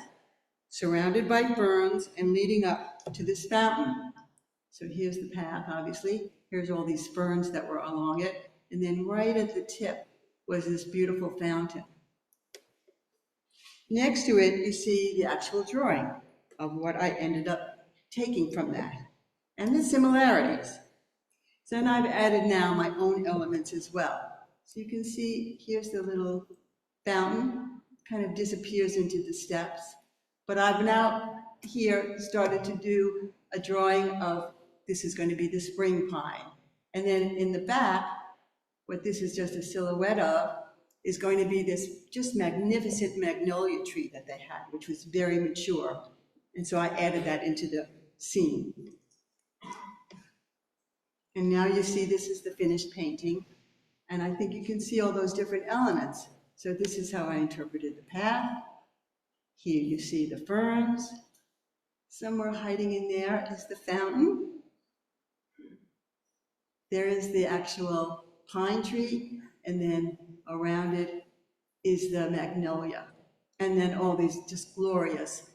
surrounded by ferns and leading up to this fountain. So here's the path, obviously. Here's all these ferns that were along it, and then right at the tip was this beautiful fountain. Next to it, you see the actual drawing of what I ended up taking from that, and the similarities. So then I've added now my own elements as well. So you can see here's the little fountain, kind of disappears into the steps. But I've now here started to do a drawing of, this is going to be the spring pine. And then in the back, what this is just a silhouette of, is going to be this just magnificent magnolia tree that they had, which was very mature. And so I added that into the scene. And now you see this is the finished painting. And I think you can see all those different elements. So this is how I interpreted the path. Here you see the ferns. Somewhere hiding in there is the fountain. There is the actual pine tree, and then around it is the magnolia. And then all these just glorious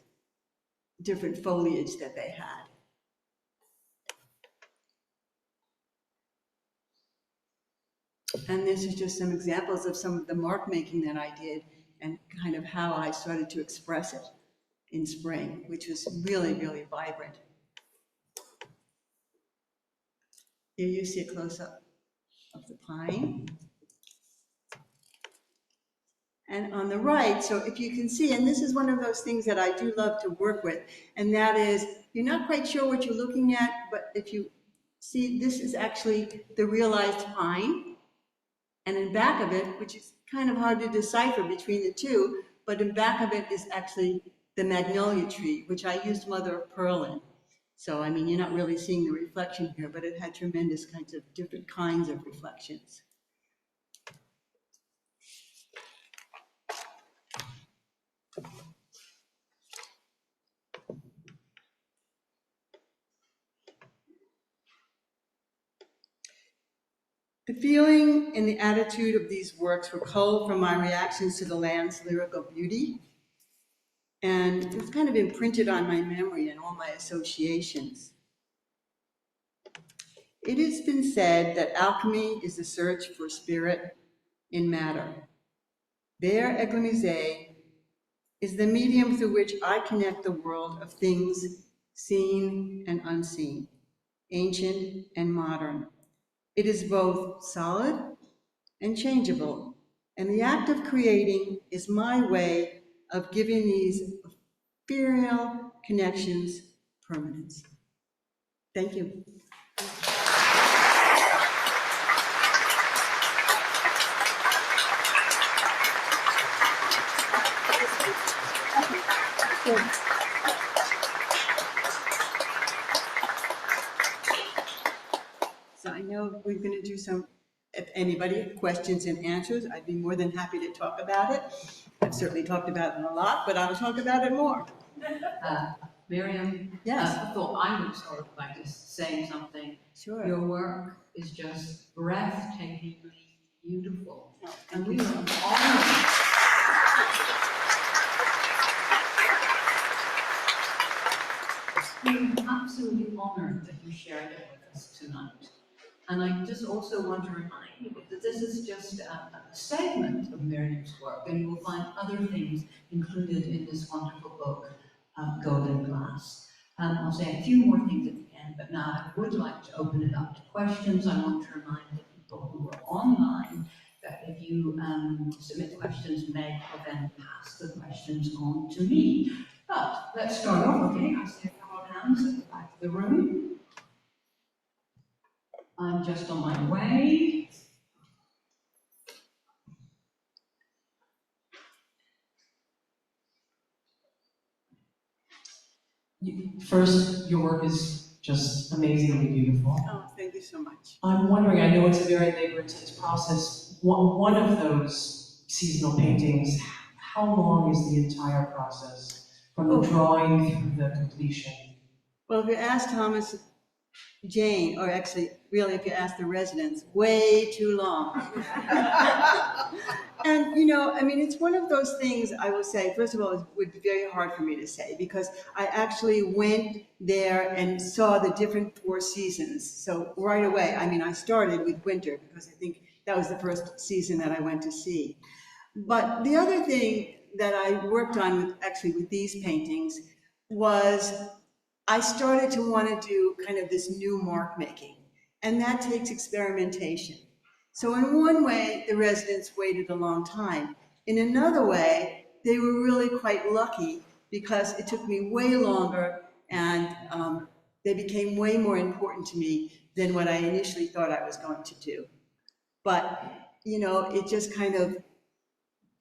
different foliage that they had. And this is just some examples of some of the mark making that I did and kind of how I started to express it in spring, which was really, really vibrant. Here you see a close-up of the pine. And on the right, so if you can see, and this is one of those things that I do love to work with, and that is, you're not quite sure what you're looking at, but if you see, this is actually the realized pine. And in back of it, which is kind of hard to decipher between the two, but in back of it is actually the magnolia tree, which I used mother of pearl in. So, I mean, you're not really seeing the reflection here, but it had tremendous kinds of different kinds of reflections. The feeling and the attitude of these works were culled from my reactions to the land's lyrical beauty, and it's kind of imprinted on my memory and all my associations. It has been said that alchemy is the search for spirit in matter. Verre Églomisé is the medium through which I connect the world of things seen and unseen, ancient and modern. It is both solid and changeable, and the act of creating is my way of giving these ethereal connections permanence. Thank you. So I know we're going to do some, if anybody has questions and answers, I'd be more than happy to talk about it. I've certainly talked about it a lot, but I'll talk about it more. Miriam, Yes. I thought I would start by just saying something. Sure. Your work is just breathtakingly beautiful. Oh, And thank we you. are honored. We're absolutely honored that you shared it with us tonight. And I just also want to remind you that this is just a segment of Miriam's work, and you will find other things included in this wonderful book, Golden Glass. I'll say a few more things at the end, but now I would like to open it up to questions. I want to remind the people who are online that if you submit questions, Meg will then pass the questions on to me. But let's start off, okay? I see a couple of hands at the back of the room. I'm just on my way. First, your work is just amazingly beautiful. Oh, thank you so much. I'm wondering, I know it's a very labor-intensive process. One of those seasonal paintings, how long is the entire process from the drawing through the completion? Well, if you ask Thomas Jane, or actually, really, if you ask the residents, way too long. And, you know, I mean, it's one of those things I will say, first of all, it would be very hard for me to say because I actually went there and saw the different 4 seasons. So right away, I mean, I started with winter because I think that was the first season that I went to see. But the other thing that I worked on with these paintings was I started to want to do kind of this new mark making, and that takes experimentation. So in one way, the residents waited a long time. In another way, they were really quite lucky because it took me way longer and they became way more important to me than what I initially thought I was going to do. But, you know, it just kind of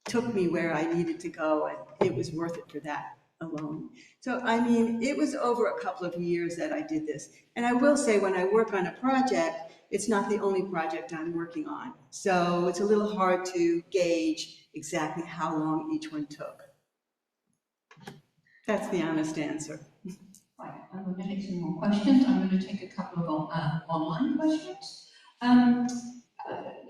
took me where I needed to go, and it was worth it for that alone. So, I mean, it was over a couple of years that I did this. And I will say, when I work on a project, it's not the only project I'm working on. So it's a little hard to gauge exactly how long each one took. That's the honest answer. Right, I'm going to take some more questions. I'm going to take a couple of online questions.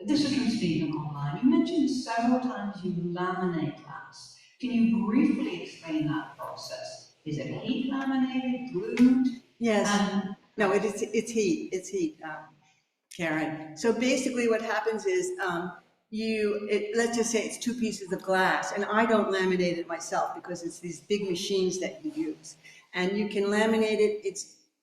This is from Stephen online. You mentioned several times you laminate glass. Can you briefly explain that process? Is it heat laminated, glued? Yes. No, it's heat. It's heat, Karen. So basically what happens is let's just say it's 2 pieces of glass, and I don't laminate it myself because it's these big machines that you use. And you can laminate it.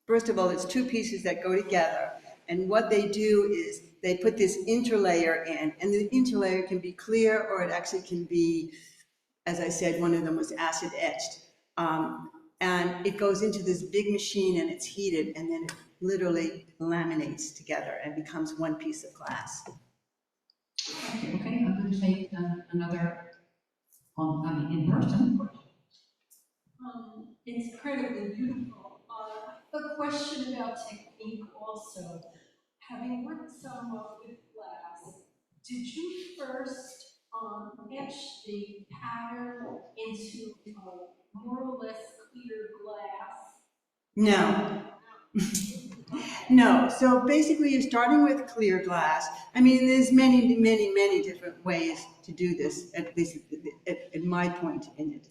First of all, it's 2 pieces that go together. And what they do is they put this interlayer in, and the interlayer can be clear or it actually can be, as I said, one of them was acid etched. And it goes into this big machine and it's heated, and then it literally laminates together and becomes 1 piece of glass. Okay, I'm going to take another in-person question. It's incredibly beautiful. A question about technique also. Having worked somewhat with glass, did you first etch the pattern into more or less clear glass? No. No, so basically you're starting with clear glass. I mean, there's many different ways to do this, at least at my point in it.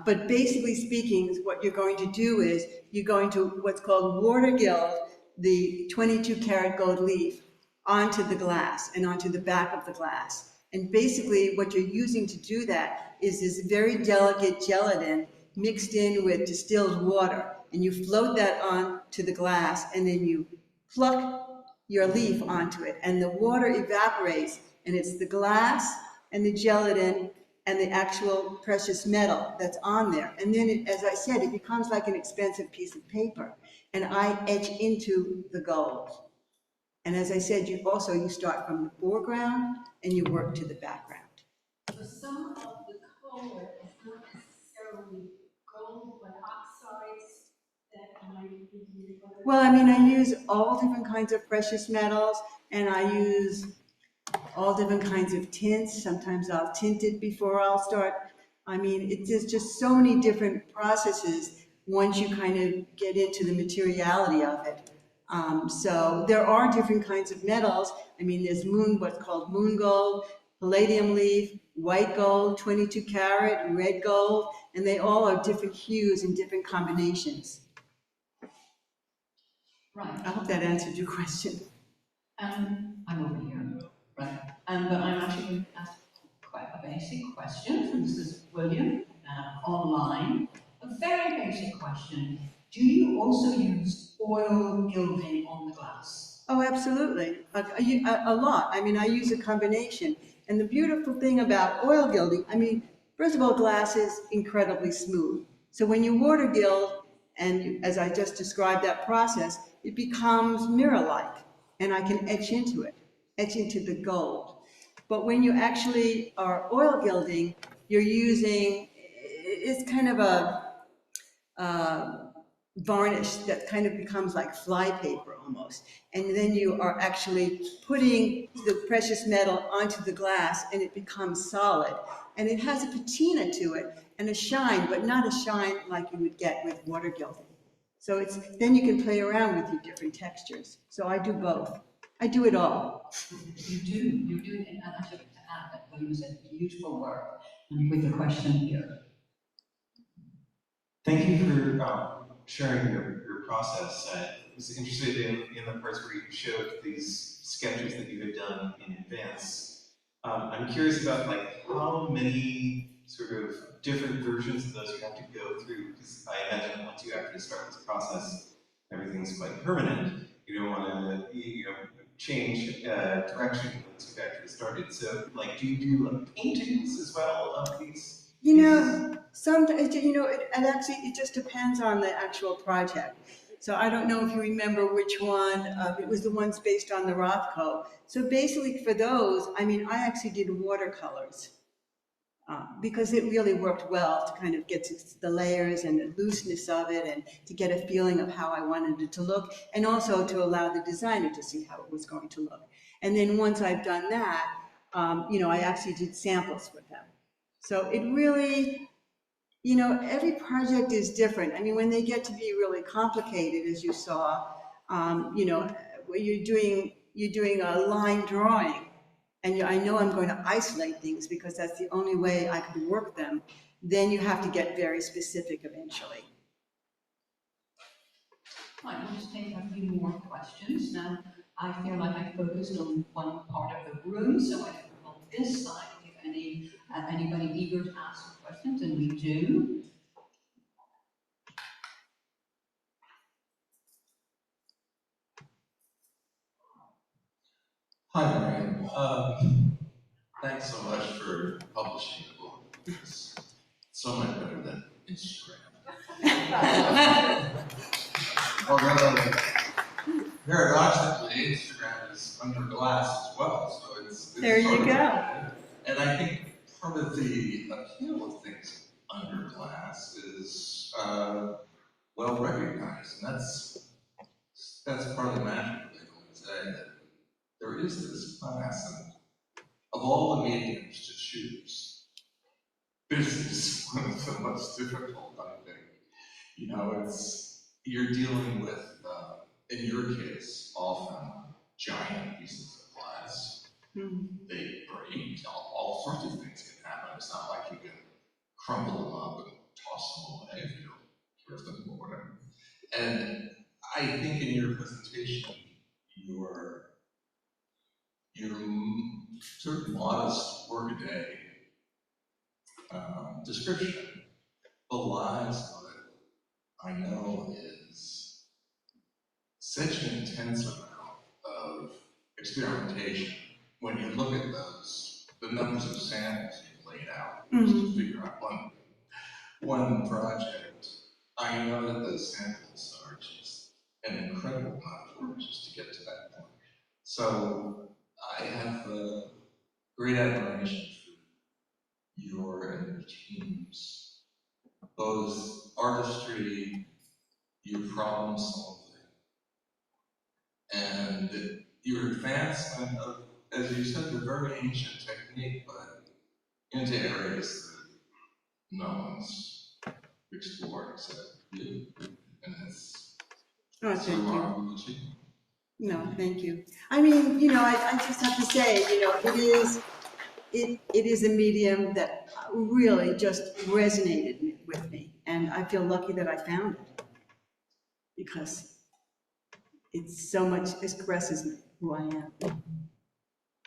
But basically speaking, what you're going to do is you're going to what's called water gild the 22 karat gold leaf onto the glass and onto the back of the glass. And basically what you're using to do that is this very delicate gelatin mixed in with distilled water. And you float that onto the glass, and then you pluck your leaf onto it, and the water evaporates, and it's the glass and the gelatin and the actual precious metal that's on there. And then, as I said, it becomes like an expensive piece of paper, and I etch into the gold. And as I said, you start from the foreground and you work to the background. So some of the color is not necessarily gold, but oxides that might be used. Well, I mean, I use all different kinds of precious metals, and I use all different kinds of tints. Sometimes I'll tint it before I'll start. I mean, there's just so many different processes once you kind of get into the materiality of it. So there are different kinds of metals. I mean, there's what's called moon gold, palladium leaf, white gold, 22 karat, red gold, and they all are different hues and different combinations. Right. I hope that answered your question. I'm over here. Right. But I'm actually going to ask quite a basic question from Mrs. William online. A very basic question. Do you also use oil gilding on the glass? Oh, absolutely. A lot. I mean, I use a combination. And the beautiful thing about oil gilding, I mean, first of all, glass is incredibly smooth. So when you water gild, and as I just described that process, it becomes mirror-like, and I can etch into it, etch into the gold. But when you actually are oil gilding, you're using, it's kind of varnish that kind of becomes like flypaper almost. And then you are actually putting the precious metal onto the glass and it becomes solid. And it has a patina to it and a shine, but not a shine like you would get with water gilding. So it's, then you can play around with your different textures. So I do both. I do it all. You do, and I should add that William said beautiful work, and with the question here. Thank you for sharing your process. I was interested in the parts where you showed these sketches that you had done in advance. I'm curious about like how many sort of different versions of those you have to go through, because I imagine once you actually start this process, everything's quite permanent. You don't want to change direction once you've actually started. So like, do you do like paintings as well of these? You know, sometimes, you know, and actually it just depends on the actual project. So I don't know if you remember which one, it was the ones based on the Rothko. So basically for those, I mean, I actually did watercolors because it really worked well to kind of get to the layers and the looseness of it and to get a feeling of how I wanted it to look and also to allow the designer to see how it was going to look. And then once I've done that, you know, I actually did samples with them. So it really, you know, every project is different. I mean, when they get to be really complicated, as you saw, you know, where you're doing a line drawing, and I know I'm going to isolate things because that's the only way I can work them, then you have to get very specific eventually. Right, we'll just take a few more questions. Now, I feel like I focused on one part of the room, so I don't know on this side if anybody eager to ask questions, and we do. Hi, Miriam. Thanks so much for publishing the book. It's so much better than Instagram. Although, paradoxically, Instagram is under glass as well, so it's There you sort of, go. and I think part of the appeal of things under glass is well recognized, and that's part of the magic of Eglomisé, that there is this glass, and of all the mediums to choose, this is one of the most difficult, I think. You know, you're dealing with, in your case, often giant pieces of glass. They break, all sorts of things can happen. It's not like you can crumble them up and toss them away if you don't care them or whatever. And I think in your presentation, your sort of modest workaday description belies what I know is such an intense amount of experimentation. When you look at the numbers of samples you've laid out, just to figure out one project, I know that those samples are just an incredible amount of work just to get to that point. So I have great admiration for your and your team's both artistry, your problem solving, and your advancement of, as you said, the very ancient technique, but into areas that no one's explored except you. And it's Oh, so thank you. remarkable to see. No, thank you. I mean, you know, I just have to say, you know, it is a medium that really just resonated with me. And I feel lucky that I found it because it's so much, it expresses me, who I am.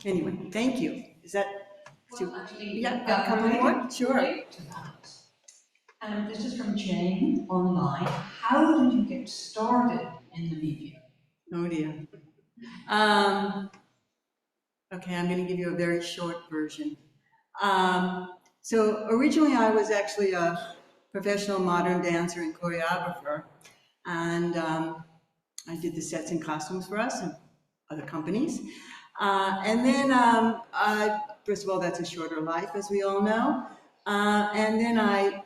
Anyway, thank you. Is that, Well, actually, yeah, a couple more? Sure. relate to that. This is from Jane online. How did you get started in the medium? Oh dear. Okay, I'm going to give you a very short version. So originally I was actually a professional modern dancer and choreographer, and I did the sets and costumes for us and other companies. And then, first of all, that's a shorter life, as we all know. And then I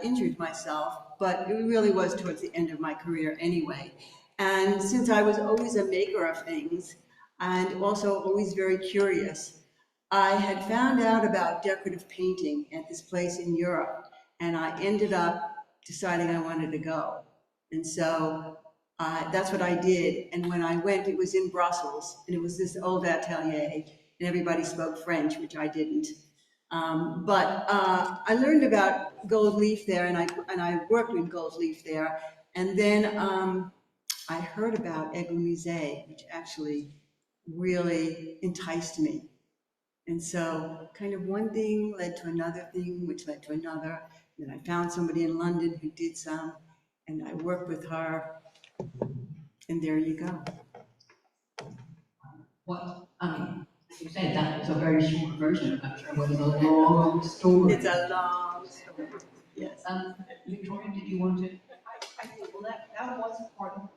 injured myself but it really was towards the end of my career anyway. And since I was always a maker of things and also always very curious, I had found out about decorative painting at this place in Europe, and I ended up deciding I wanted to go. And so that's what I did. And when I went, it was in Brussels, and it was this old atelier, and everybody spoke French, which I didn't. But I learned about gold leaf there, and I worked with gold leaf there. And then I heard about Eglomisé, which actually really enticed me. And so kind of one thing led to another thing, which led to another. And then I found somebody in London who did some, and I worked with her, and there you go. What, I mean, as you said, that was a very short version. I'm sure it was a long story. It's a long story, yes. Victoria, did you want to? I think, well, that was part of,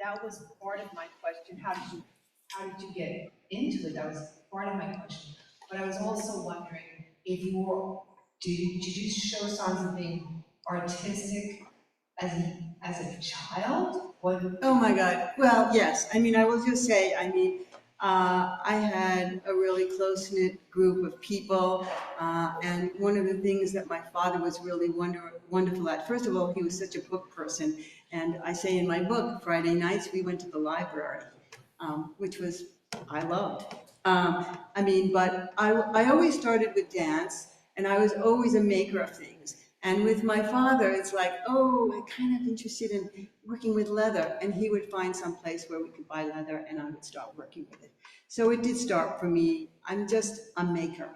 that was part of my question. How did you get into it? That was part of my question. But I was also wondering if you were, did you show signs of being artistic as a child? What? Oh my God. Well, yes. I mean, I will just say, I mean, I had a really close-knit group of people, and one of the things that my father was really wonderful at, first of all, he was such a book person, and I say in my book, Friday nights we went to the library, which was, I loved. I mean, but I always started with dance, and I was always a maker of things. And with my father, it's like, oh, I'm kind of interested in working with leather. And he would find some place where we could buy leather, and I would start working with it. So it did start for me. I'm just a maker.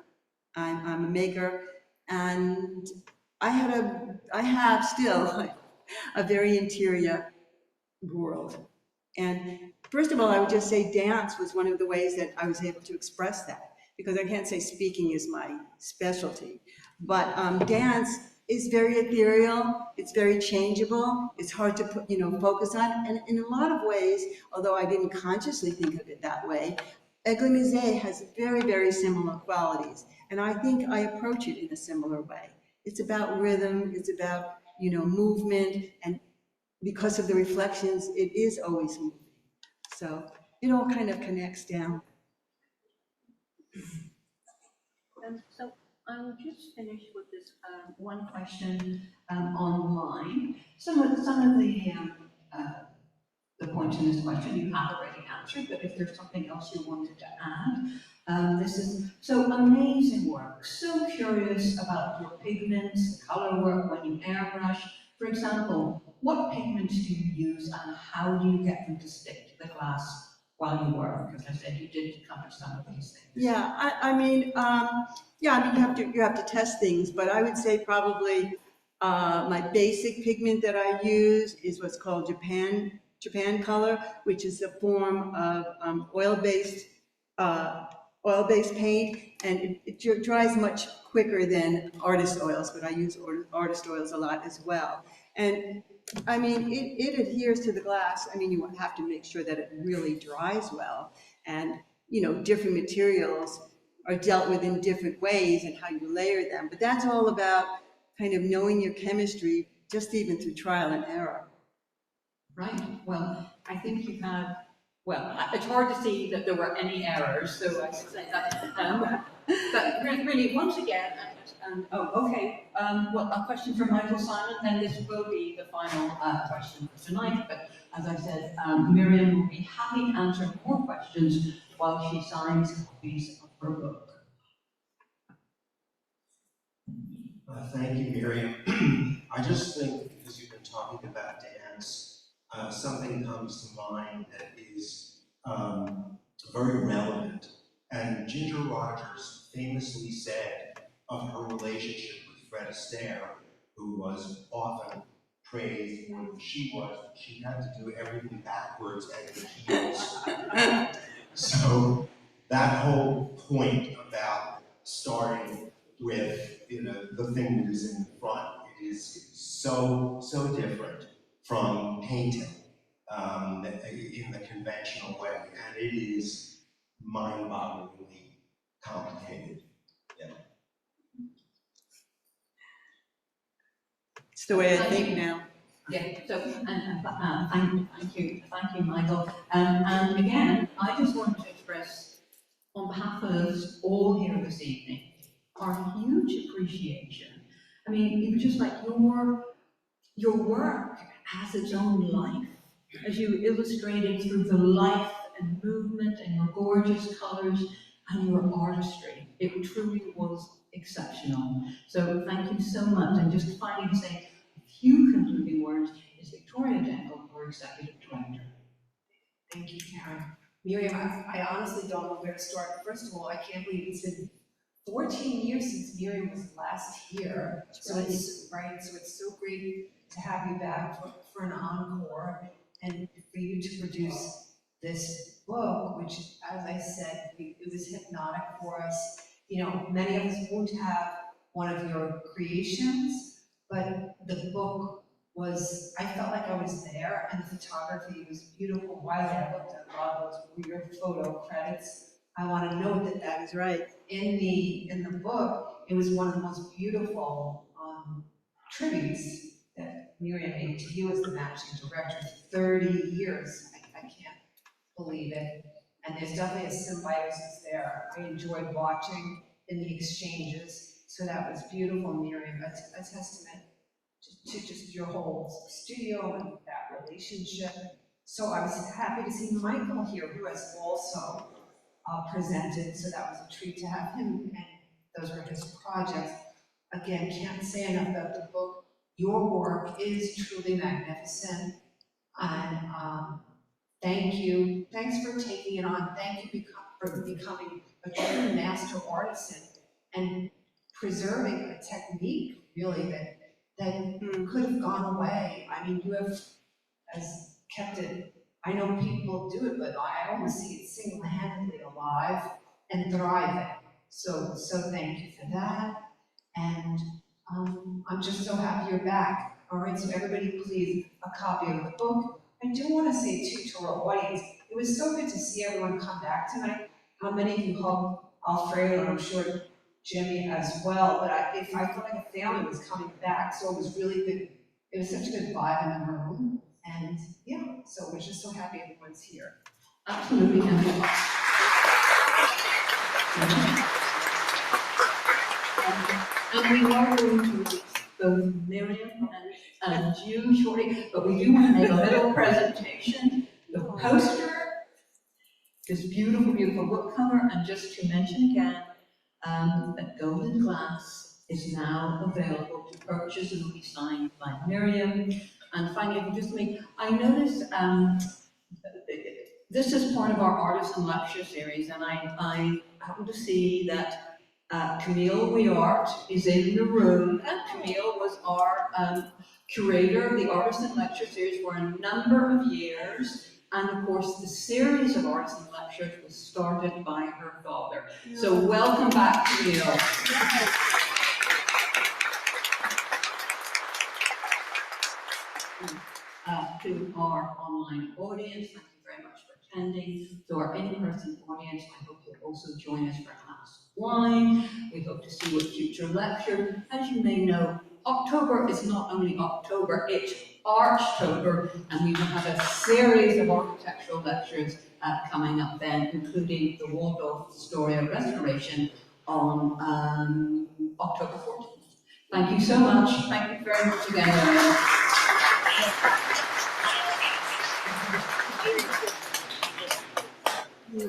I'm a maker. And I have still a very interior world. And first of all, I would just say dance was one of the ways that I was able to express that, because I can't say speaking is my specialty. But dance is very ethereal, it's very changeable, it's hard to put, focus on, and in a lot of ways, although I didn't consciously think of it that way, Eglomisé has very, very similar qualities, and I think I approach it in a similar way. It's about rhythm, it's about, movement, and because of the reflections, it is always moving. So it all kind of connects down. So I will just finish with this one question online. Some of the points in this question you have already answered, but if there's something else you wanted to add, this is so amazing work. So curious about your pigments, the color work when you airbrush. For example, what pigments do you use and how do you get them to stick to the glass while you work? Because I said you did cover some of these things. Yeah, I mean, you have to test things, but I would say probably my basic pigment that I use is what's called Japan color, which is a form of oil-based paint, and it dries much quicker than artist oils, but I use artist oils a lot as well. And I mean, it adheres to the glass. I mean, you have to make sure that it really dries well, and different materials are dealt with in different ways and how you layer them. But that's all about kind of knowing your chemistry, just even through trial and error. Right. Well, I think you have. Well, it's hard to see that there were any errors, so I should say that. But really, once again, okay. Well, a question from Michael Simon, then this will be the final question for tonight. But as I said, Miriam will be happy to answer more questions while she signs copies of her book. Thank you, Miriam. I just think, because you've been talking about dance, something comes to mind that is very relevant. And Ginger Rogers famously said of her relationship with Fred Astaire, who was often praised more than she was, that she had to do everything backwards and with heels. So that whole point about starting with the thing that is in the front, it is so different from painting in the conventional way, and it is mind-bogglingly complicated. Yeah. the way I think now. Yeah, so, thank you, Michael. And again, I just want to express, on behalf of us all here this evening, our huge appreciation. I mean, it was just like your work has its own life, as you illustrated through the life and movement and your gorgeous colors and your artistry. It truly was exceptional. So thank you so much. And just finally to say a few concluding words is Victoria Dengle, our Executive Director. Thank you, Karen. Miriam, I honestly don't know where to start. First of all, I can't believe it's been 14 years since Miriam was last here. So it's so great to have you back for an encore and for you to produce this book, which, as I said, it was hypnotic for us. You know, many of us won't have one of your creations, but the book was, I felt like I was there, and the photography was beautiful. While I looked at a lot of those weird photo credits, I want to note that that is right. In the book, it was one of the most beautiful tributes that Miriam made to you as the managing director for 30 years. I can't believe it. And there's definitely a symbiosis there. I enjoyed watching in the exchanges. So that was beautiful, Miriam. A testament to just your whole studio and that relationship. So I was happy to see Michael here, who has also presented, so that was a treat to have him, and those were his projects. Again, can't say enough about the book. Your work is truly magnificent, and thank you. Thanks for taking it on. Thank you for becoming a true master artisan and preserving a technique, really, that could have gone away. I mean, you have kept it. I know people do it, but I almost see it single-handedly alive and thriving. So thank you for that. And I'm just so happy you're back. All right, so everybody please, a copy of the book. I do want to say too to our audience, it was so good to see everyone come back tonight. How many of you hugged Alfredo, and I'm sure Jimmy as well, but I felt like a family was coming back, so it was really good. It was such a good vibe in the room, and yeah, so we're just so happy everyone's here. Absolutely. And we are going to release both Miriam and you shortly, but we do want to make a little presentation. The poster, this beautiful, beautiful book cover, and just to mention again, that Golden Glass is now available to purchase and will be signed by Miriam. And finally, if you just make, I noticed this is part of our artist and lecture series, and I happen to see that Camille Weart is in the room, and Camille was our curator of the artist and lecture series for a number of years. And of course, the series of arts and lectures was started by her father. So welcome back, Camille. To our online audience, thank you very much for attending. To our in-person audience, I hope you'll also join us for a glass of wine. We hope to see you at future lectures. As you may know, October is not only October, it's Archtober, and we will have a series of architectural lectures coming up then, including the Waldorf Astoria restoration on October 14th. Thank you so much. Thank you very much again, Miriam.